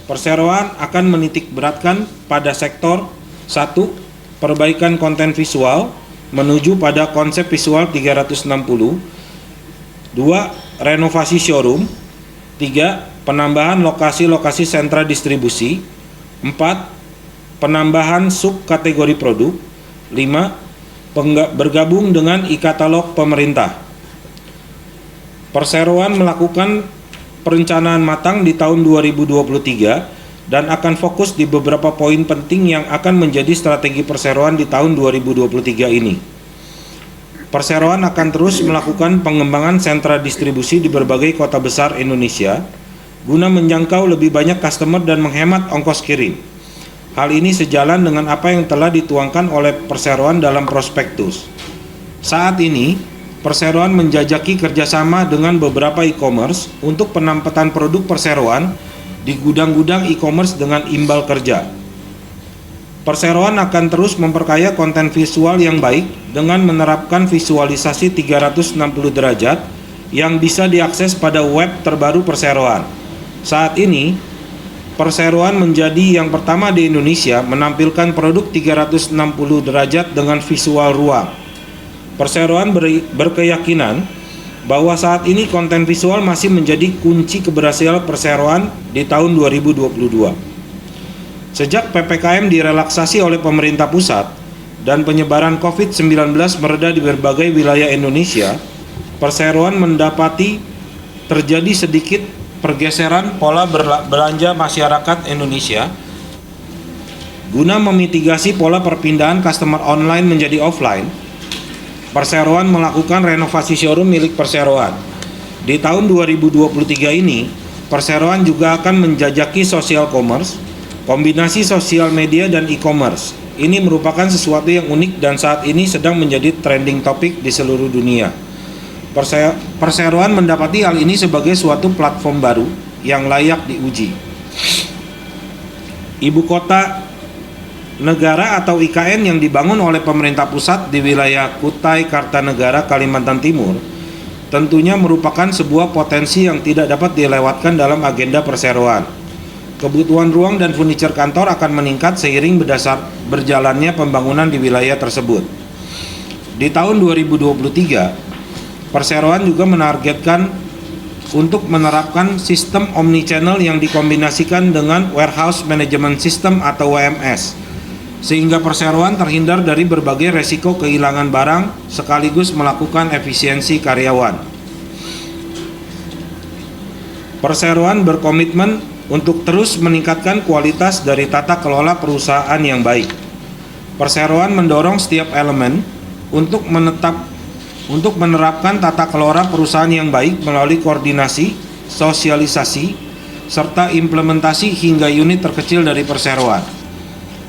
Speaker 3: Perseroan akan menitik beratkan pada sektor 1. Perbaikan konten visual menuju pada konsep visual 360. 2. Renovasi showroom. 3. Penambahan lokasi-lokasi sentra distribusi. 4. Penambahan subkategori produk. 5. Bergabung dengan e-katalog pemerintah. Perseroan melakukan perencanaan matang di tahun 2023 dan akan fokus di beberapa poin penting yang akan menjadi strategi perseroan di tahun 2023 ini. Perseroan akan terus melakukan pengembangan sentra distribusi di berbagai kota besar Indonesia guna menjangkau lebih banyak customer dan menghemat ongkos kirim. Hal ini sejalan dengan apa yang telah dituangkan oleh perseroan dalam prospektus. Saat ini, perseroan menjajaki kerjasama dengan beberapa e-commerce untuk penempatan produk perseroan di gudang-gudang e-commerce dengan imbal kerja. Perseroan akan terus memperkaya konten visual yang baik dengan menerapkan visualisasi 360 derajat yang bisa diakses pada web terbaru perseroan. Saat ini, perseroan menjadi yang pertama di Indonesia menampilkan produk 360 derajat dengan visual ruang. Perseroan berkeyakinan bahwa saat ini konten visual masih menjadi kunci keberhasilan perseroan di tahun 2022. Sejak PPKM direlaksasi oleh pemerintah pusat dan penyebaran COVID-19 mereda di berbagai wilayah Indonesia, perseroan mendapati terjadi sedikit pergeseran pola belanja masyarakat Indonesia. Guna memitigasi pola perpindahan customer online menjadi offline, perseroan melakukan renovasi showroom milik perseroan. Di tahun 2023 ini, perseroan juga akan menjajaki social commerce, kombinasi sosial media dan e-commerce. Ini merupakan sesuatu yang unik dan saat ini sedang menjadi trending topik di seluruh dunia. Perseroan mendapati hal ini sebagai suatu platform baru yang layak diuji. Ibu kota negara atau IKN yang dibangun oleh pemerintah pusat di wilayah Kutai Kartanegara, Kalimantan Timur tentunya merupakan sebuah potensi yang tidak dapat dilewatkan dalam agenda perseroan. Kebutuhan ruang dan furniture kantor akan meningkat seiring berjalannya pembangunan di wilayah tersebut. Di tahun 2023, perseroan juga menargetkan untuk menerapkan sistem omnichannel yang dikombinasikan dengan warehouse management system atau WMS, sehingga perseroan terhindar dari berbagai resiko kehilangan barang sekaligus melakukan efisiensi karyawan. Perseroan berkomitmen untuk terus meningkatkan kualitas dari tata kelola perusahaan yang baik. Perseroan mendorong setiap elemen untuk menerapkan tata kelola perusahaan yang baik melalui koordinasi, sosialisasi, serta implementasi hingga unit terkecil dari perseroan.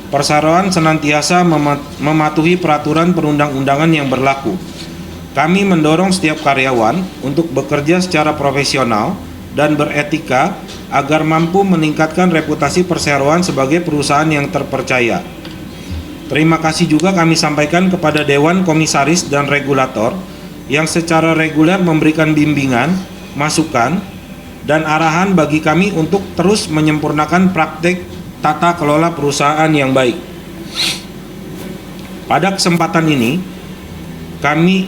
Speaker 3: Perseroan senantiasa mematuhi peraturan perundang-undangan yang berlaku. Kami mendorong setiap karyawan untuk bekerja secara profesional dan beretika agar mampu meningkatkan reputasi perseroan sebagai perusahaan yang terpercaya. Terima kasih juga kami sampaikan kepada Dewan Komisaris dan Regulator yang secara reguler memberikan bimbingan, masukan, dan arahan bagi kami untuk terus menyempurnakan praktik tata kelola perusahaan yang baik. Pada kesempatan ini, kami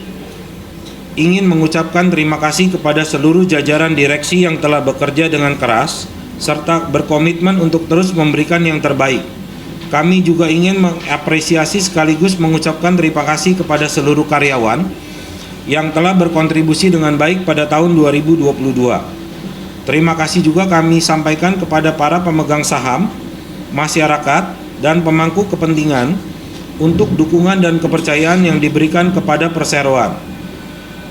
Speaker 3: ingin mengucapkan terima kasih kepada seluruh jajaran direksi yang telah bekerja dengan keras serta berkomitmen untuk terus memberikan yang terbaik. Kami juga ingin mengapresiasi sekaligus mengucapkan terima kasih kepada seluruh karyawan yang telah berkontribusi dengan baik pada tahun 2022. Terima kasih juga kami sampaikan kepada para pemegang saham, masyarakat, dan pemangku kepentingan untuk dukungan dan kepercayaan yang diberikan kepada perseroan.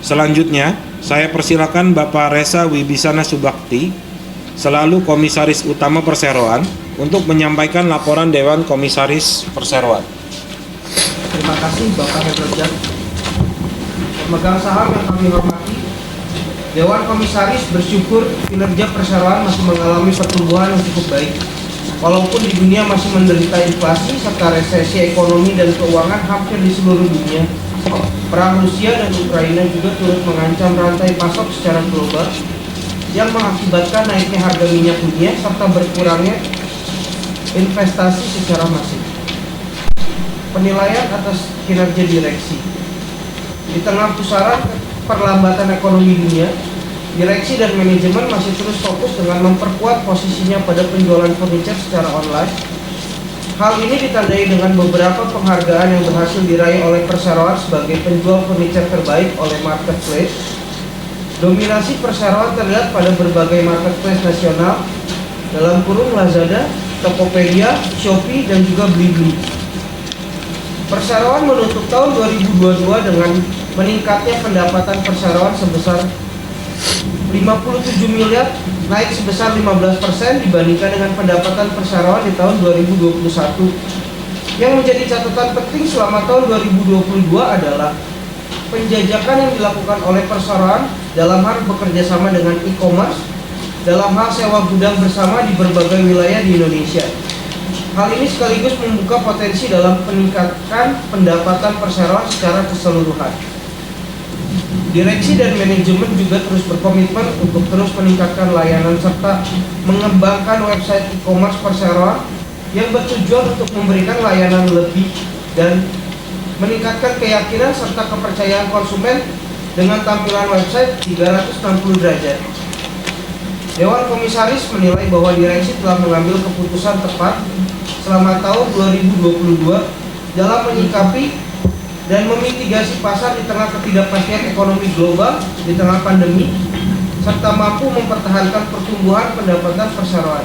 Speaker 3: Selanjutnya, saya persilakan Bapak Resa Wibisana Subakti, selalu Komisaris Utama Perseroan, untuk menyampaikan laporan Dewan Komisaris Perseroan.
Speaker 2: Terima kasih Bapak Hendro Jack. Pemegang saham yang kami hormati, Dewan Komisaris bersyukur kinerja perseroan masih mengalami pertumbuhan yang cukup baik. Walaupun di dunia masih menderita inflasi serta resesi ekonomi dan keuangan hampir di seluruh dunia, perang Rusia dan Ukraina juga turut mengancam rantai pasok secara global yang mengakibatkan naiknya harga minyak dunia serta berkurangnya investasi secara masif. Penilaian atas kinerja direksi. Di tengah pusaran perlambatan ekonomi dunia, direksi dan manajemen masih terus fokus dengan memperkuat posisinya pada penjualan furniture secara online. Hal ini ditandai dengan beberapa penghargaan yang berhasil diraih oleh perseroan sebagai penjual furniture terbaik oleh Marketplace. Dominasi perseroan terlihat pada berbagai marketplace nasional, dalam kurung Lazada, Tokopedia, Shopee, dan juga Blibli. Perseroan menutup tahun 2022 dengan meningkatnya pendapatan perseroan sebesar 57 miliar, naik sebesar 15% dibandingkan dengan pendapatan perseroan di tahun 2021. Yang menjadi catatan penting selama tahun 2022 adalah penjajakan yang dilakukan oleh perseroan dalam hal bekerja sama dengan e-commerce, dalam hal sewa gudang bersama di berbagai wilayah di Indonesia. Hal ini sekaligus membuka potensi dalam peningkatan pendapatan perseroan secara keseluruhan. Direksi dan manajemen juga terus berkomitmen untuk terus meningkatkan layanan serta mengembangkan website e-commerce perseroan yang bertujuan untuk memberikan layanan lebih dan meningkatkan keyakinan serta kepercayaan konsumen dengan tampilan website 360 derajat. Dewan Komisaris menilai bahwa direksi telah mengambil keputusan tepat selama tahun 2022 dalam menyikapi dan memitigasi pasar di tengah ketidakpastian ekonomi global di tengah pandemi, serta mampu mempertahankan pertumbuhan pendapatan perseroan.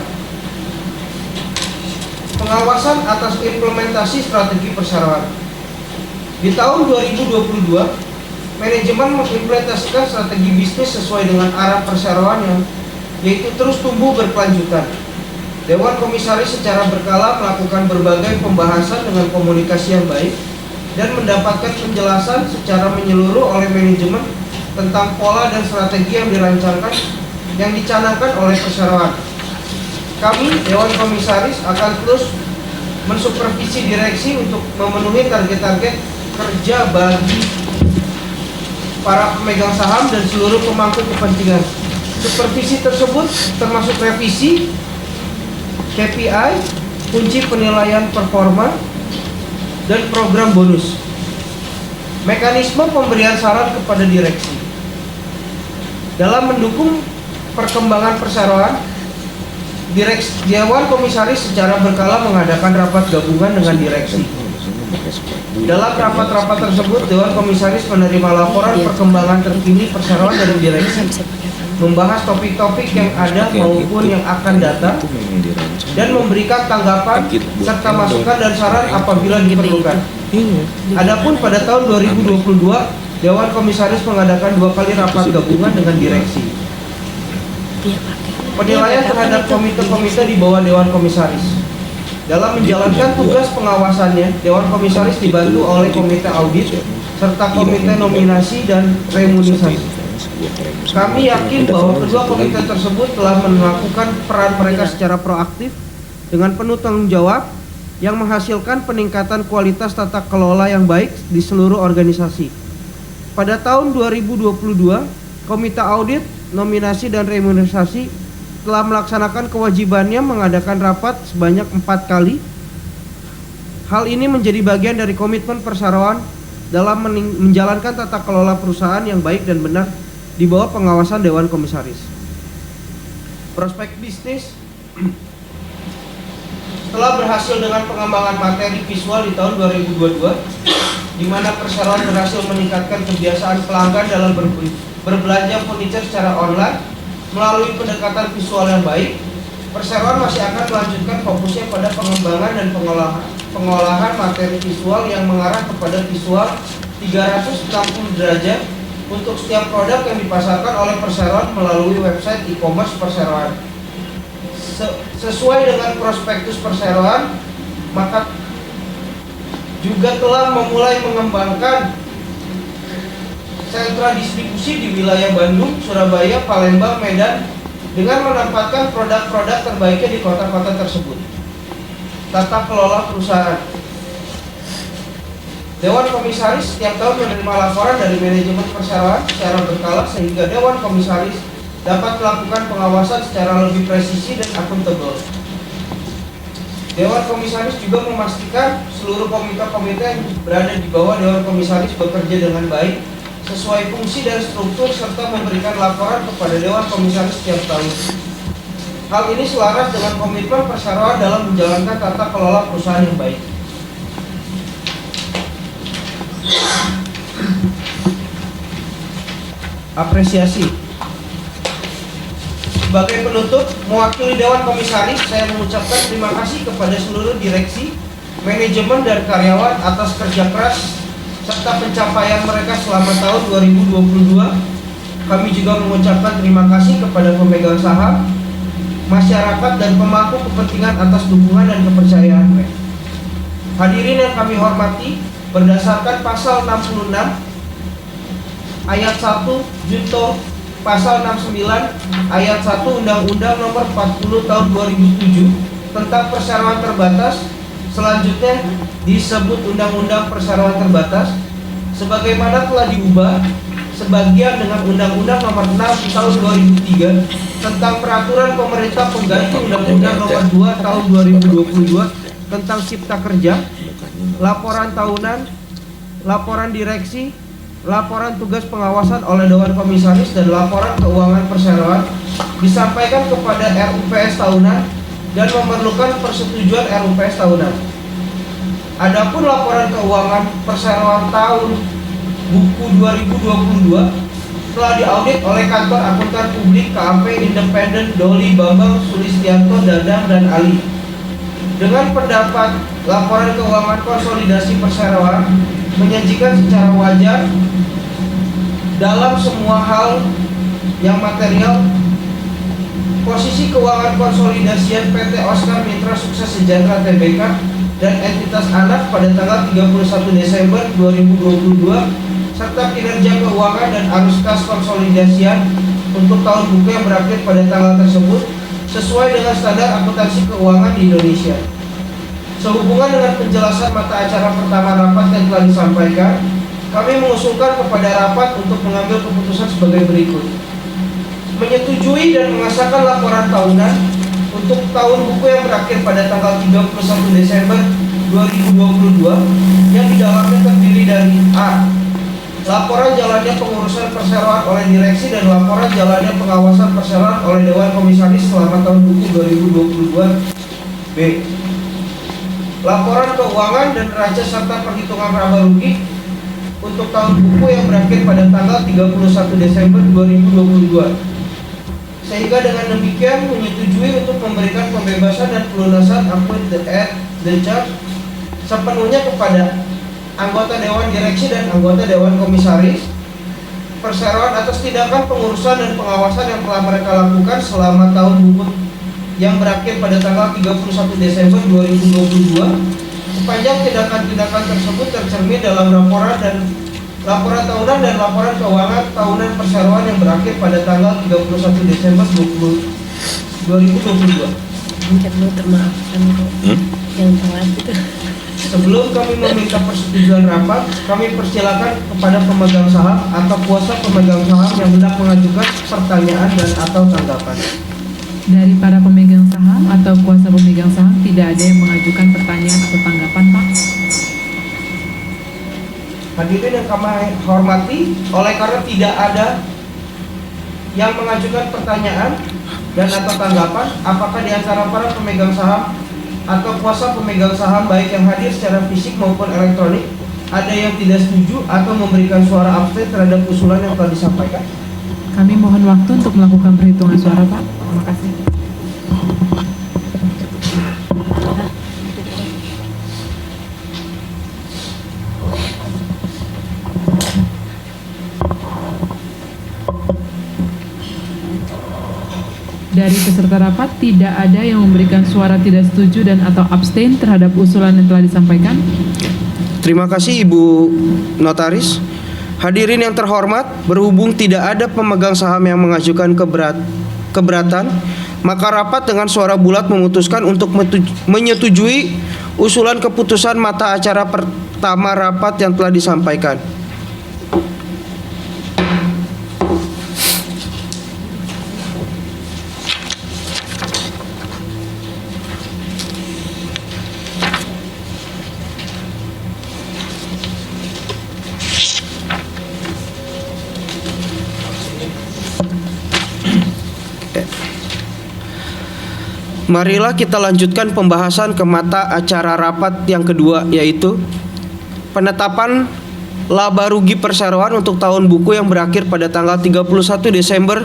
Speaker 2: Pengawasan atas implementasi strategi perseroan. Di tahun 2022, manajemen mengimplementasikan strategi bisnis sesuai dengan arah perseroan yaitu terus tumbuh berkelanjutan. Dewan Komisaris secara berkala melakukan berbagai pembahasan dengan komunikasi yang baik dan mendapatkan penjelasan secara menyeluruh oleh manajemen tentang pola dan strategi yang dirancangkan yang dicanangkan oleh perseroan. Kami, Dewan Komisaris, akan terus mensupervisi direksi untuk memenuhi target-target kerja bagi para pemegang saham dan seluruh pemangku kepentingan. Supervisi tersebut termasuk revisi KPI, kunci penilaian performa, dan program bonus. Mekanisme pemberian saran kepada direksi. Dalam mendukung perkembangan perseroan, Dewan Komisaris secara berkala mengadakan rapat gabungan dengan direksi. Dalam rapat-rapat tersebut, Dewan Komisaris menerima laporan perkembangan terkini perseroan dari direksi, membahas topik-topik yang ada maupun yang akan datang, dan memberikan tanggapan serta masukan dan saran apabila diperlukan. Adapun pada tahun 2022, Dewan Komisaris mengadakan 2 kali rapat gabungan dengan direksi. Penilaian terhadap komite-komite di bawah Dewan Komisaris. Dalam menjalankan tugas pengawasannya, Dewan Komisaris dibantu oleh Komite Audit serta Komite Nominasi dan Remunerasi. Kami yakin bahwa kedua komite tersebut telah melakukan peran mereka secara proaktif dengan penuh tanggung jawab yang menghasilkan peningkatan kualitas tata kelola yang baik di seluruh organisasi. Pada tahun 2022, Komite Audit, Nominasi dan Remunerasi telah melaksanakan kewajibannya mengadakan rapat sebanyak 4 kali. Hal ini menjadi bagian dari komitmen perseroan dalam menjalankan tata kelola perusahaan yang baik dan benar di bawah pengawasan Dewan Komisaris. Prospek bisnis. Setelah berhasil dengan pengembangan materi visual di tahun 2022, di mana perseroan berhasil meningkatkan kebiasaan pelanggan dalam berbelanja furniture secara online melalui pendekatan visual yang baik, perseroan masih akan melanjutkan fokusnya pada pengembangan dan pengolahan materi visual yang mengarah kepada visual 360 derajat untuk setiap produk yang dipasarkan oleh perseroan melalui website e-commerce perseroan. Sesuai dengan prospektus perseroan, maka juga telah memulai mengembangkan sentra distribusi di wilayah Bandung, Surabaya, Palembang, Medan dengan menempatkan produk-produk terbaiknya di kota-kota tersebut. Tata kelola perusahaan. Dewan Komisaris setiap tahun menerima laporan dari manajemen perseroan secara berkala sehingga Dewan Komisaris dapat melakukan pengawasan secara lebih presisi dan akuntabel. Dewan Komisaris juga memastikan seluruh komite-komite yang berada di bawah Dewan Komisaris bekerja dengan baik, sesuai fungsi dan struktur, serta memberikan laporan kepada Dewan Komisaris setiap tahun. Hal ini selaras dengan komitmen perseroan dalam menjalankan tata kelola perusahaan yang baik. Apresiasi. Sebagai penutup, mewakili Dewan Komisaris, saya mengucapkan terima kasih kepada seluruh direksi, manajemen, dan karyawan atas kerja keras serta pencapaian mereka selama tahun 2022. Kami juga mengucapkan terima kasih kepada pemegang saham, masyarakat, dan pemangku kepentingan atas dukungan dan kepercayaan mereka. Hadirin yang kami hormati, berdasarkan pasal 66 ayat 1 junto pasal 69 ayat 1 Undang-Undang Nomor 40 Tahun 2007 tentang perseroan terbatas, selanjutnya disebut Undang-Undang Perseroan Terbatas, sebagaimana telah diubah sebagian dengan Undang-Undang Nomor 6 Tahun 2003 tentang Peraturan Pemerintah Pengganti Undang-Undang Nomor 2 Tahun 2022 tentang Cipta Kerja, laporan tahunan, laporan direksi, laporan tugas pengawasan oleh Dewan Komisaris, dan laporan keuangan perseroan disampaikan kepada RUPS tahunan dan memerlukan persetujuan RUPS tahunan. Adapun laporan keuangan perseroan tahun buku 2022 telah diaudit oleh Kantor Akuntan Publik KAP Independen Doli Bambang Sulistianto Dadang dan Ali. Dengan pendapat laporan keuangan konsolidasi perseroan menyajikan secara wajar dalam semua hal yang material, posisi keuangan konsolidasian PT Oscar Mitra Sukses Sejahtera Tbk dan entitas anak pada tanggal 31 Desember 2022 serta kinerja keuangan dan arus kas konsolidasian untuk tahun buku yang berakhir pada tanggal tersebut sesuai dengan standar akuntansi keuangan di Indonesia. Sehubungan dengan penjelasan mata acara pertama rapat yang telah disampaikan, kami mengusulkan kepada rapat untuk mengambil keputusan sebagai berikut. Menyetujui dan mengesahkan laporan tahunan untuk tahun buku yang berakhir pada tanggal 31 Desember 2022 yang di dalamnya terdiri dari A. Laporan jalannya pengurusan perseroan oleh direksi dan laporan jalannya pengawasan perseroan oleh Dewan Komisaris selama tahun buku 2022. B. Laporan keuangan dan neraca serta perhitungan laba rugi untuk tahun buku yang berakhir pada tanggal 31 Desember 2022. Sehingga dengan demikian menyetujui untuk memberikan pembebasan dan pelunasan akun the charge sepenuhnya kepada anggota Dewan Direksi dan anggota Dewan Komisaris perseroan atas tindakan pengurusan dan pengawasan yang telah mereka lakukan selama tahun buku yang berakhir pada tanggal 31 Desember 2022. Sepanjang tindakan-tindakan tersebut tercermin dalam laporan tahunan dan laporan keuangan tahunan perseroan yang berakhir pada tanggal 31 Desember 2022.
Speaker 5: Mungkin lu termaafkan kok yang telat itu.
Speaker 2: Sebelum kami meminta persetujuan rapat, kami persilakan kepada pemegang saham atau kuasa pemegang saham yang hendak mengajukan pertanyaan dan atau tanggapan.
Speaker 4: Dari para pemegang saham atau kuasa pemegang saham tidak ada yang mengajukan pertanyaan atau tanggapan, Pak.
Speaker 2: Hadirin yang kami hormati, oleh karena tidak ada yang mengajukan pertanyaan dan atau tanggapan, apakah di antara para pemegang saham atau kuasa pemegang saham baik yang hadir secara fisik maupun elektronik ada yang tidak setuju atau memberikan suara abstain terhadap usulan yang telah disampaikan?
Speaker 4: Kami mohon waktu untuk melakukan perhitungan suara, Pak. Terima kasih. Dari peserta rapat tidak ada yang memberikan suara tidak setuju dan atau abstain terhadap usulan yang telah disampaikan.
Speaker 2: Terima kasih Ibu Notaris. Hadirin yang terhormat, berhubung tidak ada pemegang saham yang mengajukan keberatan, maka rapat dengan suara bulat memutuskan untuk menyetujui usulan keputusan mata acara pertama rapat yang telah disampaikan. Marilah kita lanjutkan pembahasan ke mata acara rapat yang kedua, yaitu penetapan laba rugi perseroan untuk tahun buku yang berakhir pada tanggal 31 Desember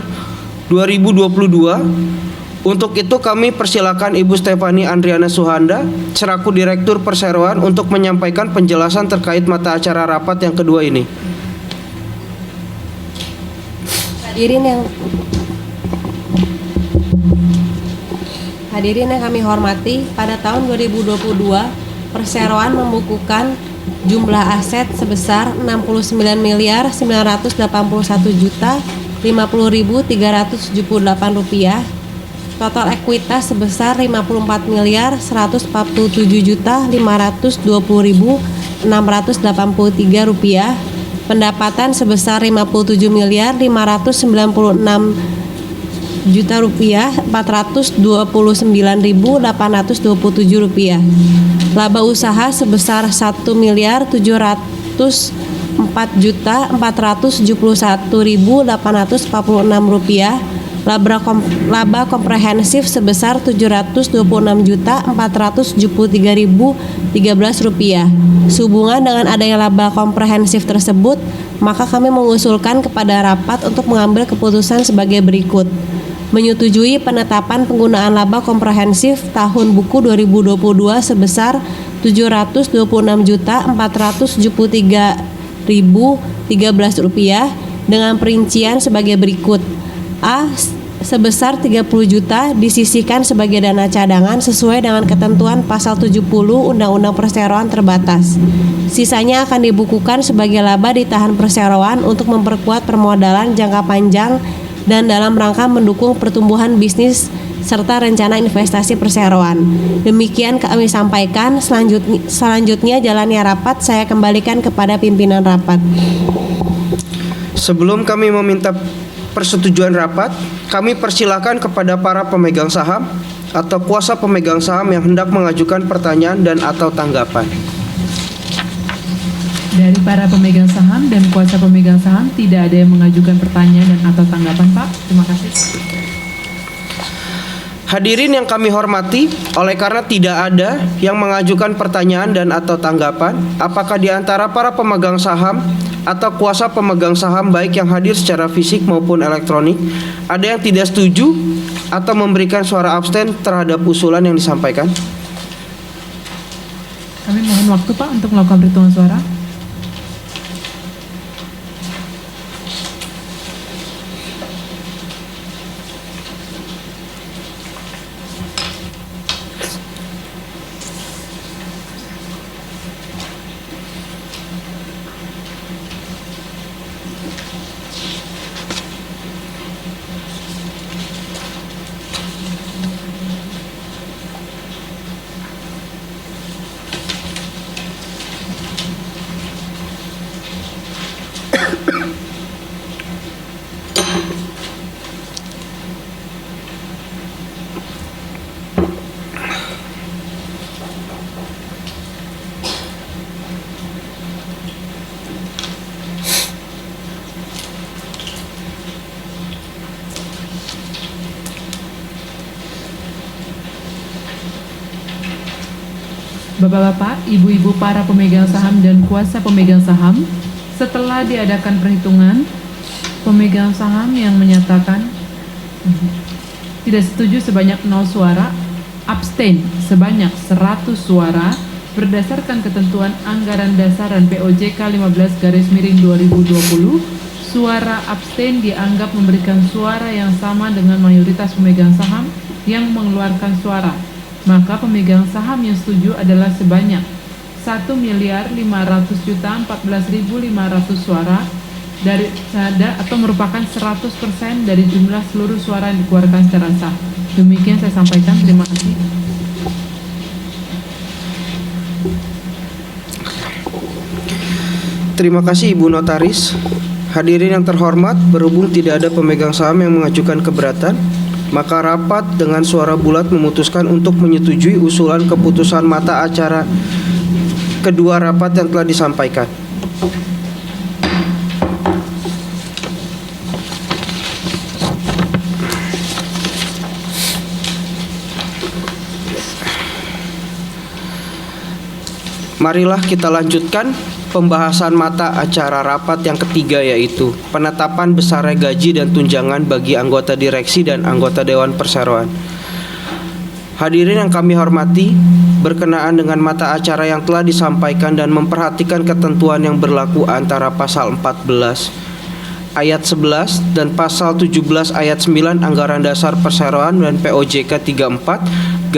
Speaker 2: 2022. Untuk itu kami persilakan Ibu Stefani Andriana Suhanda selaku Direktur Perseroan untuk menyampaikan penjelasan terkait mata acara rapat yang kedua ini.
Speaker 5: Hadirin yang kami hormati, pada tahun 2022 perseroan membukukan jumlah aset sebesar 69.981.050.378 rupiah, total ekuitas sebesar 54.147.520.683 rupiah, pendapatan sebesar 57.596 juta rupiah 429.827 rupiah. Laba usaha sebesar 1.704.471.846 rupiah. Laba komprehensif sebesar 726.473.013 rupiah. Sehubungan dengan adanya laba komprehensif tersebut, maka kami mengusulkan kepada rapat untuk mengambil keputusan sebagai berikut. Menyetujui penetapan penggunaan laba komprehensif tahun buku 2022 sebesar 724.473.013 rupiah dengan perincian sebagai berikut. A. Sebesar 30 juta disisihkan sebagai dana cadangan sesuai dengan ketentuan pasal 70 Undang-Undang Perseroan Terbatas. Sisanya akan dibukukan sebagai laba ditahan perseroan untuk memperkuat permodalan jangka panjang dan dalam rangka mendukung pertumbuhan bisnis serta rencana investasi perseroan. Demikian kami sampaikan. Selanjutnya jalannya rapat saya kembalikan kepada pimpinan rapat.
Speaker 2: Sebelum kami meminta persetujuan rapat, kami persilakan kepada para pemegang saham atau kuasa pemegang saham yang hendak mengajukan pertanyaan dan atau tanggapan.
Speaker 4: Dari para pemegang saham dan kuasa pemegang saham tidak ada yang mengajukan pertanyaan dan atau tanggapan, Pak. Terima kasih.
Speaker 2: Hadirin yang kami hormati, oleh karena tidak ada yang mengajukan pertanyaan dan atau tanggapan, apakah di antara para pemegang saham atau kuasa pemegang saham baik yang hadir secara fisik maupun elektronik ada yang tidak setuju atau memberikan suara abstain terhadap usulan yang disampaikan?
Speaker 4: Kami mohon waktu, Pak, untuk melakukan perhitungan suara. Bapak-bapak, ibu-ibu para pemegang saham dan kuasa pemegang saham, setelah diadakan perhitungan, pemegang saham yang menyatakan tidak setuju sebanyak 0 suara, abstain sebanyak 100 suara, berdasarkan ketentuan anggaran dasaran POJK 15/2020, suara abstain dianggap memberikan suara yang sama dengan mayoritas pemegang saham yang mengeluarkan suara. Maka pemegang saham yang setuju adalah sebanyak 1.500.014.500 suara dari atau merupakan 100% dari jumlah seluruh suara yang dikeluarkan secara sah. Demikian saya sampaikan. Terima kasih.
Speaker 2: Terima kasih Ibu Notaris. Hadirin yang terhormat, berhubung tidak ada pemegang saham yang mengajukan keberatan, maka rapat dengan suara bulat memutuskan untuk menyetujui usulan keputusan mata acara kedua rapat yang telah disampaikan. Marilah kita lanjutkan pembahasan mata acara rapat yang ketiga, yaitu penetapan besarnya gaji dan tunjangan bagi anggota direksi dan anggota Dewan Perseroan. Hadirin yang kami hormati, berkenaan dengan mata acara yang telah disampaikan dan memperhatikan ketentuan yang berlaku antara pasal 14 ayat 11 dan pasal 17 ayat 9 Anggaran Dasar Perseroan dan POJK 34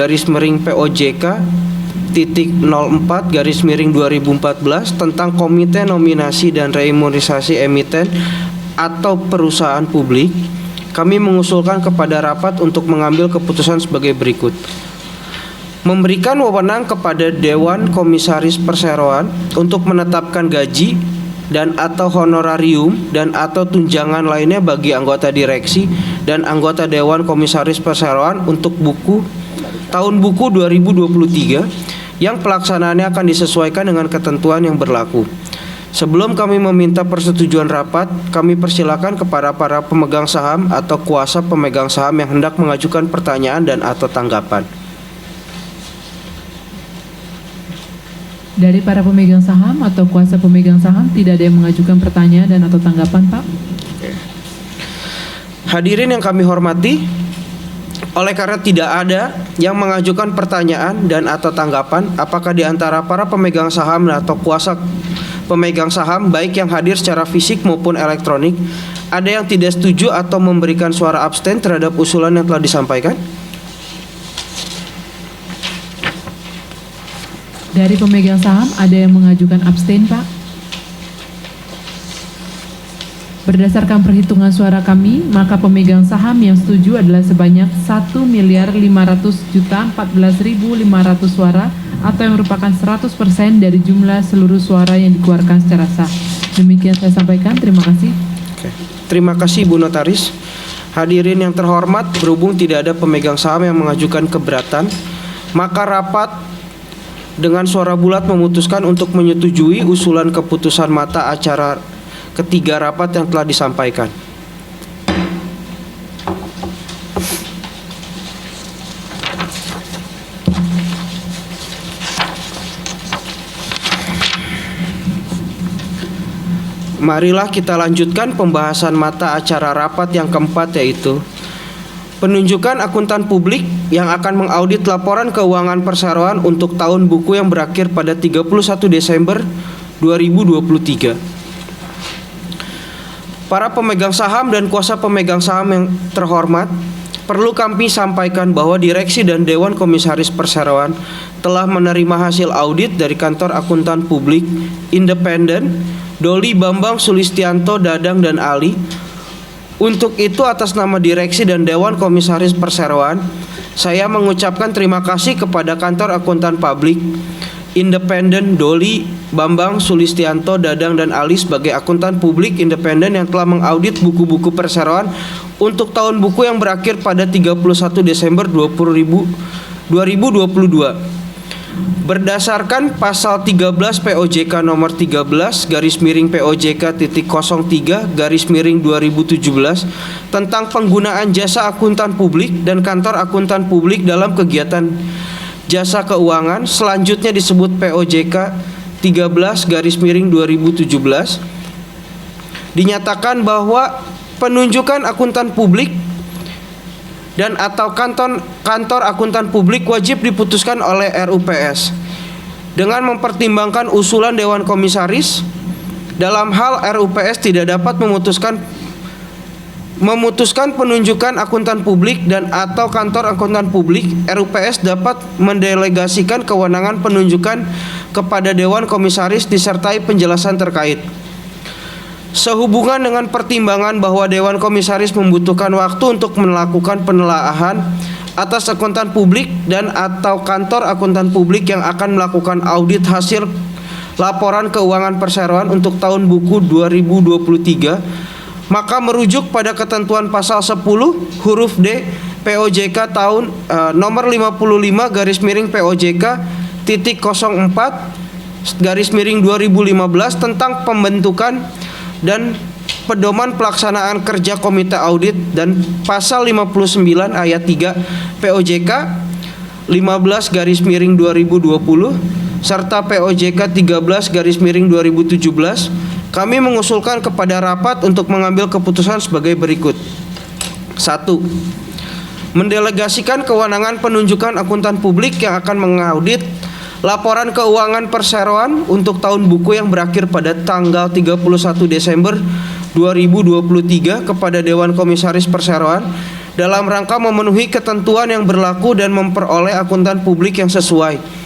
Speaker 2: POJK _04/2014 tentang Komite Nominasi dan Remunerasi Emiten atau Perusahaan Publik, kami mengusulkan kepada rapat untuk mengambil keputusan sebagai berikut. Memberikan wewenang kepada Dewan Komisaris Perseroan untuk menetapkan gaji dan atau honorarium dan atau tunjangan lainnya bagi anggota direksi dan anggota Dewan Komisaris Perseroan untuk tahun buku 2023 yang pelaksanaannya akan disesuaikan dengan ketentuan yang berlaku. Sebelum kami meminta persetujuan rapat, kami persilakan kepada para pemegang saham atau kuasa pemegang saham yang hendak mengajukan pertanyaan dan atau tanggapan.
Speaker 4: Dari para pemegang saham atau kuasa pemegang saham tidak ada yang mengajukan pertanyaan dan atau tanggapan, Pak.
Speaker 2: Hadirin yang kami hormati, oleh karena tidak ada yang mengajukan pertanyaan dan atau tanggapan, apakah di antara para pemegang saham atau kuasa pemegang saham baik yang hadir secara fisik maupun elektronik ada yang tidak setuju atau memberikan suara abstain terhadap usulan yang telah disampaikan?
Speaker 4: Dari pemegang saham ada yang mengajukan abstain, Pak. Berdasarkan perhitungan suara kami, maka pemegang saham yang setuju adalah sebanyak 1.500.014.500 suara atau yang merupakan 100% dari jumlah seluruh suara yang dikeluarkan secara sah. Demikian saya sampaikan. Terima kasih.
Speaker 2: Terima kasih Ibu Notaris. Hadirin yang terhormat, berhubung tidak ada pemegang saham yang mengajukan keberatan, maka rapat dengan suara bulat memutuskan untuk menyetujui usulan keputusan mata acara ketiga rapat yang telah disampaikan. Marilah kita lanjutkan pembahasan mata acara rapat yang keempat, yaitu penunjukan akuntan publik yang akan mengaudit laporan keuangan perseroan untuk tahun buku yang berakhir pada 31 Desember 2023. Para pemegang saham dan kuasa pemegang saham yang terhormat, perlu kami sampaikan bahwa direksi dan Dewan Komisaris Perseroan telah menerima hasil audit dari kantor akuntan publik independen Doli Bambang Sulistianto Dadang dan Ali. Untuk itu, atas nama direksi dan Dewan Komisaris Perseroan, saya mengucapkan terima kasih kepada kantor akuntan publik independen Doli Bambang Sulistianto Dadang dan Ali sebagai akuntan publik independen yang telah mengaudit buku-buku perseroan untuk tahun buku yang berakhir pada 31 Desember 2022. Berdasarkan pasal 13 POJK nomor 13/POJK.03/2017 tentang penggunaan jasa akuntan publik dan kantor akuntan publik dalam kegiatan jasa keuangan, selanjutnya disebut POJK 13/2017, dinyatakan bahwa penunjukan akuntan publik dan atau kantor akuntan publik wajib diputuskan oleh RUPS dengan mempertimbangkan usulan Dewan Komisaris. Dalam hal RUPS tidak dapat memutuskan penunjukan akuntan publik dan atau kantor akuntan publik, RUPS dapat mendelegasikan kewenangan penunjukan kepada Dewan Komisaris disertai penjelasan terkait. Sehubungan dengan pertimbangan bahwa Dewan Komisaris membutuhkan waktu untuk melakukan penelaahan atas akuntan publik dan atau kantor akuntan publik yang akan melakukan audit hasil laporan keuangan perseroan untuk tahun buku 2023, maka merujuk pada ketentuan pasal 10 huruf D POJK tahun nomor 55 garis miring POJK titik 04 garis miring 2015 tentang pembentukan dan pedoman pelaksanaan kerja komite audit dan pasal 59 ayat 3 POJK 15 garis miring 2020 serta POJK 13 garis miring 2017, kami mengusulkan kepada rapat untuk mengambil keputusan sebagai berikut. 1. Mendelegasikan kewenangan penunjukan akuntan publik yang akan mengaudit laporan keuangan perseroan untuk tahun buku yang berakhir pada tanggal 31 Desember 2023 kepada Dewan Komisaris Perseroan dalam rangka memenuhi ketentuan yang berlaku dan memperoleh akuntan publik yang sesuai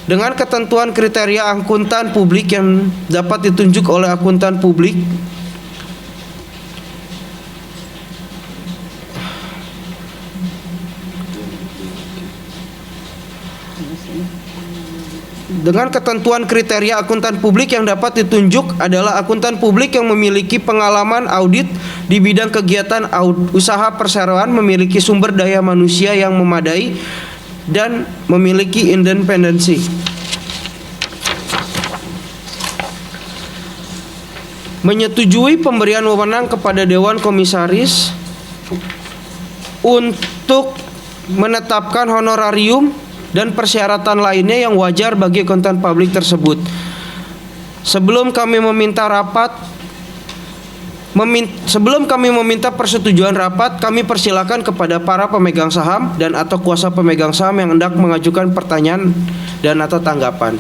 Speaker 2: dengan ketentuan kriteria akuntan publik yang dapat ditunjuk oleh akuntan publik yang dapat ditunjuk adalah akuntan publik yang memiliki pengalaman audit di bidang kegiatan usaha perseroan, memiliki sumber daya manusia yang memadai dan memiliki independensi. Menyetujui pemberian wewenang kepada Dewan Komisaris untuk menetapkan honorarium dan persyaratan lainnya yang wajar bagi akuntan publik tersebut. Sebelum kami meminta persetujuan rapat, kami persilakan kepada para pemegang saham dan atau kuasa pemegang saham yang hendak mengajukan pertanyaan dan atau tanggapan.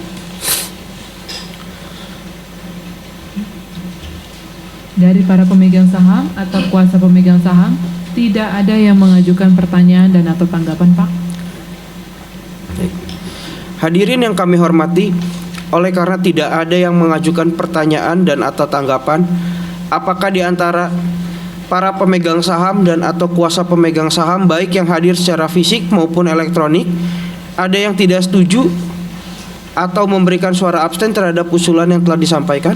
Speaker 4: Dari para pemegang saham atau kuasa pemegang saham, tidak ada yang mengajukan pertanyaan dan atau tanggapan, Pak.
Speaker 2: Hadirin yang kami hormati, oleh karena tidak ada yang mengajukan pertanyaan dan atau tanggapan, apakah di antara para pemegang saham dan atau kuasa pemegang saham baik yang hadir secara fisik maupun elektronik ada yang tidak setuju atau memberikan suara abstain terhadap usulan yang telah disampaikan?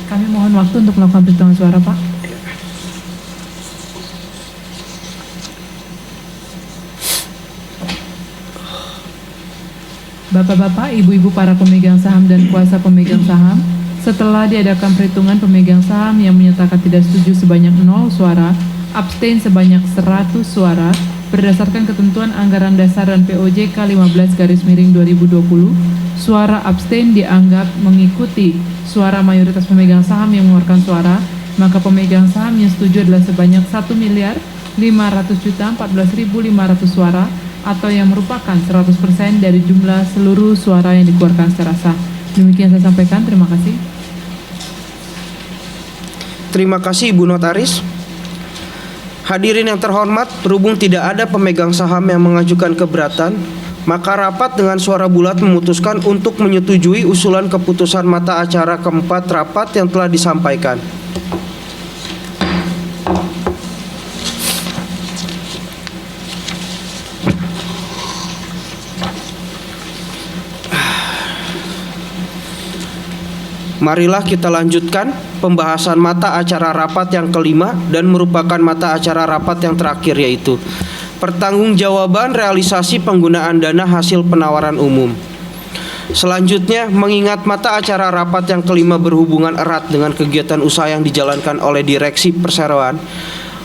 Speaker 4: Kami mohon waktu untuk melakukan perhitungan suara, Pak. Bapak-bapak, ibu-ibu para pemegang saham dan kuasa pemegang saham, setelah diadakan perhitungan pemegang saham yang menyatakan tidak setuju sebanyak 0 suara, abstain sebanyak 100 suara, berdasarkan ketentuan anggaran dasar dan POJK 15 garis miring 2020, suara abstain dianggap mengikuti suara mayoritas pemegang saham yang mengeluarkan suara, maka pemegang saham yang setuju adalah sebanyak 1.500.014.500 suara, atau yang merupakan 100% dari jumlah seluruh suara yang dikeluarkan secara sah. Demikian saya sampaikan, terima kasih.
Speaker 2: Terima kasih Ibu Notaris. Hadirin yang terhormat, berhubung tidak ada pemegang saham yang mengajukan keberatan, maka rapat dengan suara bulat memutuskan untuk menyetujui usulan keputusan mata acara keempat rapat yang telah disampaikan. Marilah kita lanjutkan pembahasan mata acara rapat yang kelima dan merupakan mata acara rapat yang terakhir, yaitu pertanggungjawaban realisasi penggunaan dana hasil penawaran umum. Selanjutnya, mengingat mata acara rapat yang kelima berhubungan erat dengan kegiatan usaha yang dijalankan oleh Direksi Perseroan,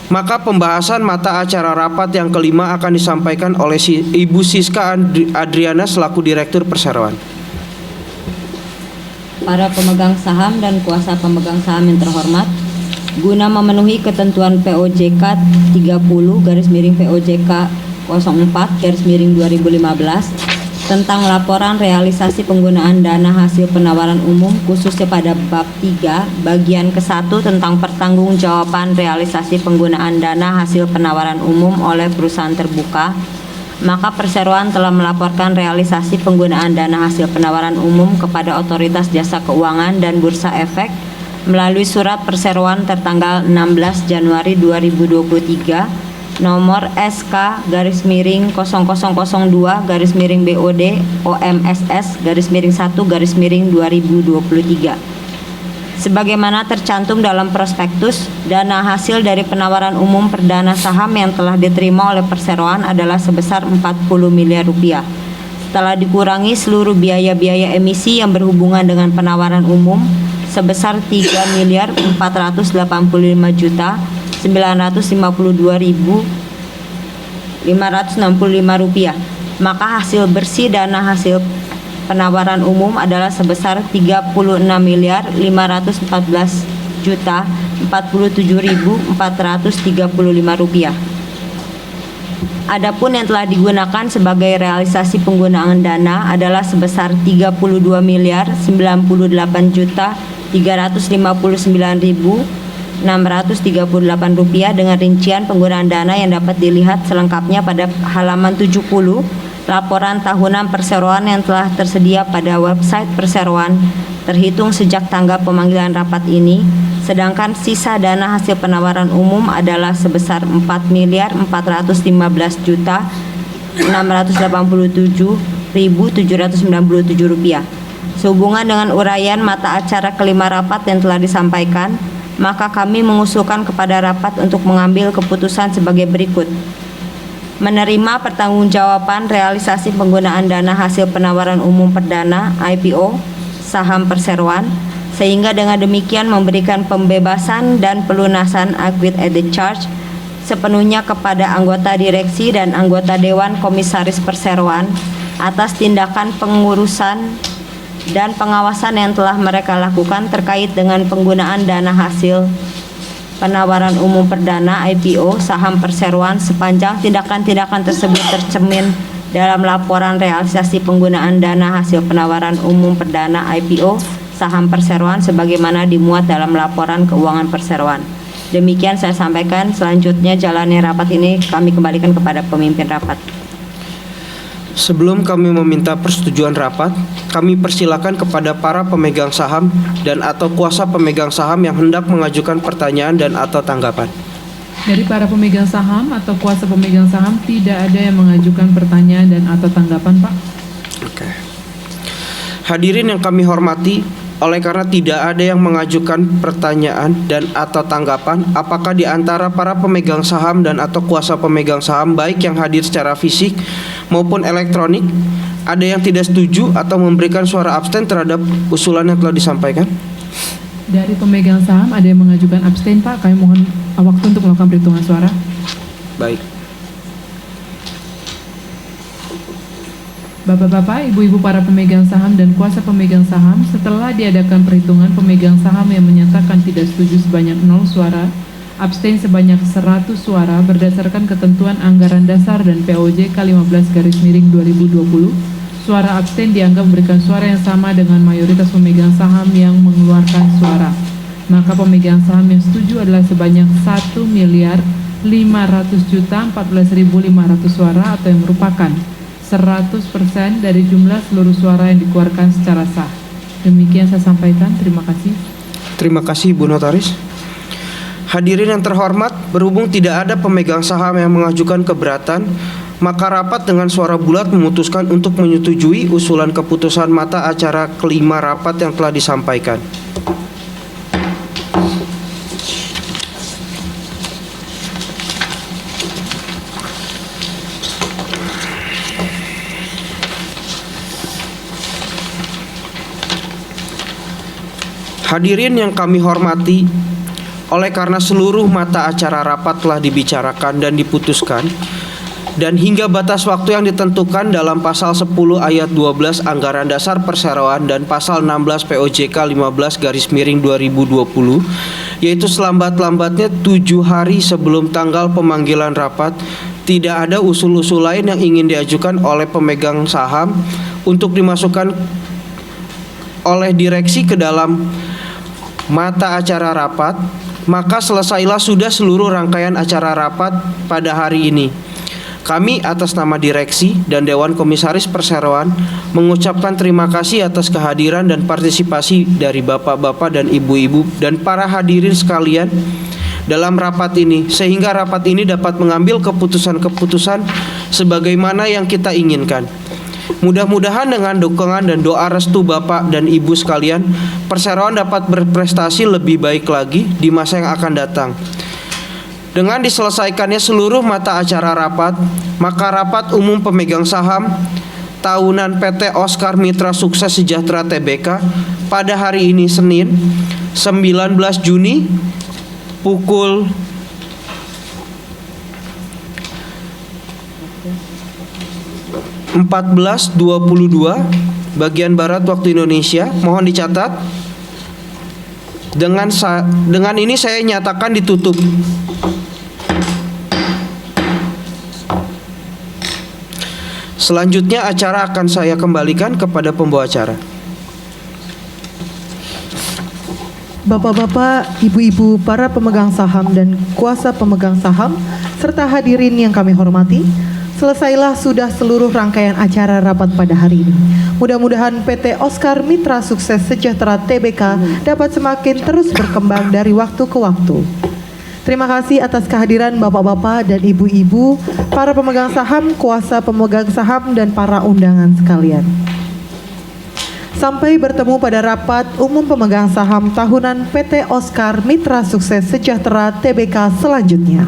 Speaker 2: maka pembahasan mata acara rapat yang kelima akan disampaikan oleh Ibu Siska Adriana selaku Direktur Perseroan.
Speaker 6: Para pemegang saham dan kuasa pemegang saham yang terhormat, guna memenuhi ketentuan POJK 30 garis miring POJK 04 garis miring 2015 tentang laporan realisasi penggunaan dana hasil penawaran umum khususnya pada bab 3 bagian ke-1 tentang pertanggungjawaban realisasi penggunaan dana hasil penawaran umum oleh perusahaan terbuka, maka perseroan telah melaporkan realisasi penggunaan dana hasil penawaran umum kepada Otoritas Jasa Keuangan dan Bursa Efek melalui surat perseroan tertanggal 16 Januari 2023 nomor SK-0002-BOD OMSS-1-2023. Sebagaimana tercantum dalam prospektus, dana hasil dari penawaran umum perdana saham yang telah diterima oleh perseroan adalah sebesar 40 miliar rupiah. Setelah dikurangi seluruh biaya-biaya emisi yang berhubungan dengan penawaran umum sebesar 3 miliar 485 juta 952.565 rupiah, maka hasil bersih dana hasil penawaran umum adalah sebesar 36 miliar 514 juta 47.435 rupiah. Adapun yang telah digunakan sebagai realisasi penggunaan dana adalah sebesar 32 miliar 98 juta 359.638 rupiah dengan rincian penggunaan dana yang dapat dilihat selengkapnya pada halaman 70 laporan tahunan perseroan yang telah tersedia pada website perseroan terhitung sejak tanggal pemanggilan rapat ini, sedangkan sisa dana hasil penawaran umum adalah sebesar 4 miliar 415 juta 687.797 rupiah. Sehubungan dengan uraian mata acara kelima rapat yang telah disampaikan, maka kami mengusulkan kepada rapat untuk mengambil keputusan sebagai berikut. Menerima pertanggungjawaban realisasi penggunaan dana hasil penawaran umum perdana IPO saham perseroan, sehingga dengan demikian memberikan pembebasan dan pelunasan acquit added charge sepenuhnya kepada anggota direksi dan anggota Dewan Komisaris Perseroan atas tindakan pengurusan dan pengawasan yang telah mereka lakukan terkait dengan penggunaan dana hasil penawaran umum perdana IPO saham perseroan sepanjang tindakan-tindakan tersebut tercermin dalam laporan realisasi penggunaan dana hasil penawaran umum perdana IPO saham perseroan sebagaimana dimuat dalam laporan keuangan perseroan. Demikian saya sampaikan. Selanjutnya jalannya rapat ini kami kembalikan kepada pemimpin rapat.
Speaker 2: Sebelum kami meminta persetujuan rapat, kami persilakan kepada para pemegang saham dan atau kuasa pemegang saham yang hendak mengajukan pertanyaan dan atau tanggapan.
Speaker 4: Dari para pemegang saham atau kuasa pemegang saham tidak ada yang mengajukan pertanyaan dan atau tanggapan, Pak.
Speaker 2: Oke. Hadirin yang kami hormati, oleh karena tidak ada yang mengajukan pertanyaan dan atau tanggapan, apakah di antara para pemegang saham dan atau kuasa pemegang saham baik yang hadir secara fisik maupun elektronik ada yang tidak setuju atau memberikan suara abstain terhadap usulan yang telah disampaikan?
Speaker 4: Dari pemegang saham ada yang mengajukan abstain, Pak. Kami mohon waktu untuk melakukan perhitungan suara.
Speaker 2: Baik.
Speaker 4: Bapak-bapak, ibu-ibu para pemegang saham dan kuasa pemegang saham, setelah diadakan perhitungan, pemegang saham yang menyatakan tidak setuju sebanyak 0 suara, abstain sebanyak 100 suara berdasarkan ketentuan anggaran dasar dan POJK 15/2020. Suara abstain dianggap memberikan suara yang sama dengan mayoritas pemegang saham yang mengeluarkan suara. Maka pemegang saham yang setuju adalah sebanyak 1.500.014.500 suara atau yang merupakan 100% dari jumlah seluruh suara yang dikeluarkan secara sah. Demikian saya sampaikan. Terima kasih.
Speaker 2: Terima kasih Ibu Notaris. Hadirin yang terhormat, berhubung tidak ada pemegang saham yang mengajukan keberatan, maka rapat dengan suara bulat memutuskan untuk menyetujui usulan keputusan mata acara kelima rapat yang telah disampaikan. Hadirin yang kami hormati, oleh karena seluruh mata acara rapat telah dibicarakan dan diputuskan, dan hingga batas waktu yang ditentukan dalam pasal 10 ayat 12 Anggaran Dasar Perseroan dan pasal 16 POJK 15/2020, yaitu selambat-lambatnya 7 hari sebelum tanggal pemanggilan rapat, tidak ada usul-usul lain yang ingin diajukan oleh pemegang saham untuk dimasukkan oleh direksi ke dalam mata acara rapat, maka selesailah sudah seluruh rangkaian acara rapat pada hari ini. Kami atas nama direksi dan Dewan Komisaris Perseroan mengucapkan terima kasih atas kehadiran dan partisipasi dari bapak-bapak dan ibu-ibu dan para hadirin sekalian dalam rapat ini, sehingga rapat ini dapat mengambil keputusan-keputusan sebagaimana yang kita inginkan. Mudah-mudahan dengan dukungan dan doa restu Bapak dan Ibu sekalian, Perseroan dapat berprestasi lebih baik lagi di masa yang akan datang. Dengan diselesaikannya seluruh mata acara rapat, maka rapat umum pemegang saham tahunan PT Oscar Mitra Sukses Sejahtera Tbk pada hari ini Senin 19 Juni pukul 14.22 bagian barat waktu Indonesia. Mohon dicatat. Dengan ini saya nyatakan ditutup. Selanjutnya acara akan saya kembalikan kepada pembawa acara.
Speaker 1: Bapak-bapak, ibu-ibu, para pemegang saham dan kuasa pemegang saham, serta hadirin yang kami hormati, selesailah sudah seluruh rangkaian acara rapat pada hari ini. Mudah-mudahan PT Oscar Mitra Sukses Sejahtera Tbk dapat semakin terus berkembang dari waktu ke waktu. Terima kasih atas kehadiran bapak-bapak dan ibu-ibu, para pemegang saham, kuasa pemegang saham, dan para undangan sekalian. Sampai bertemu pada rapat umum pemegang saham tahunan PT Oscar Mitra Sukses Sejahtera Tbk selanjutnya.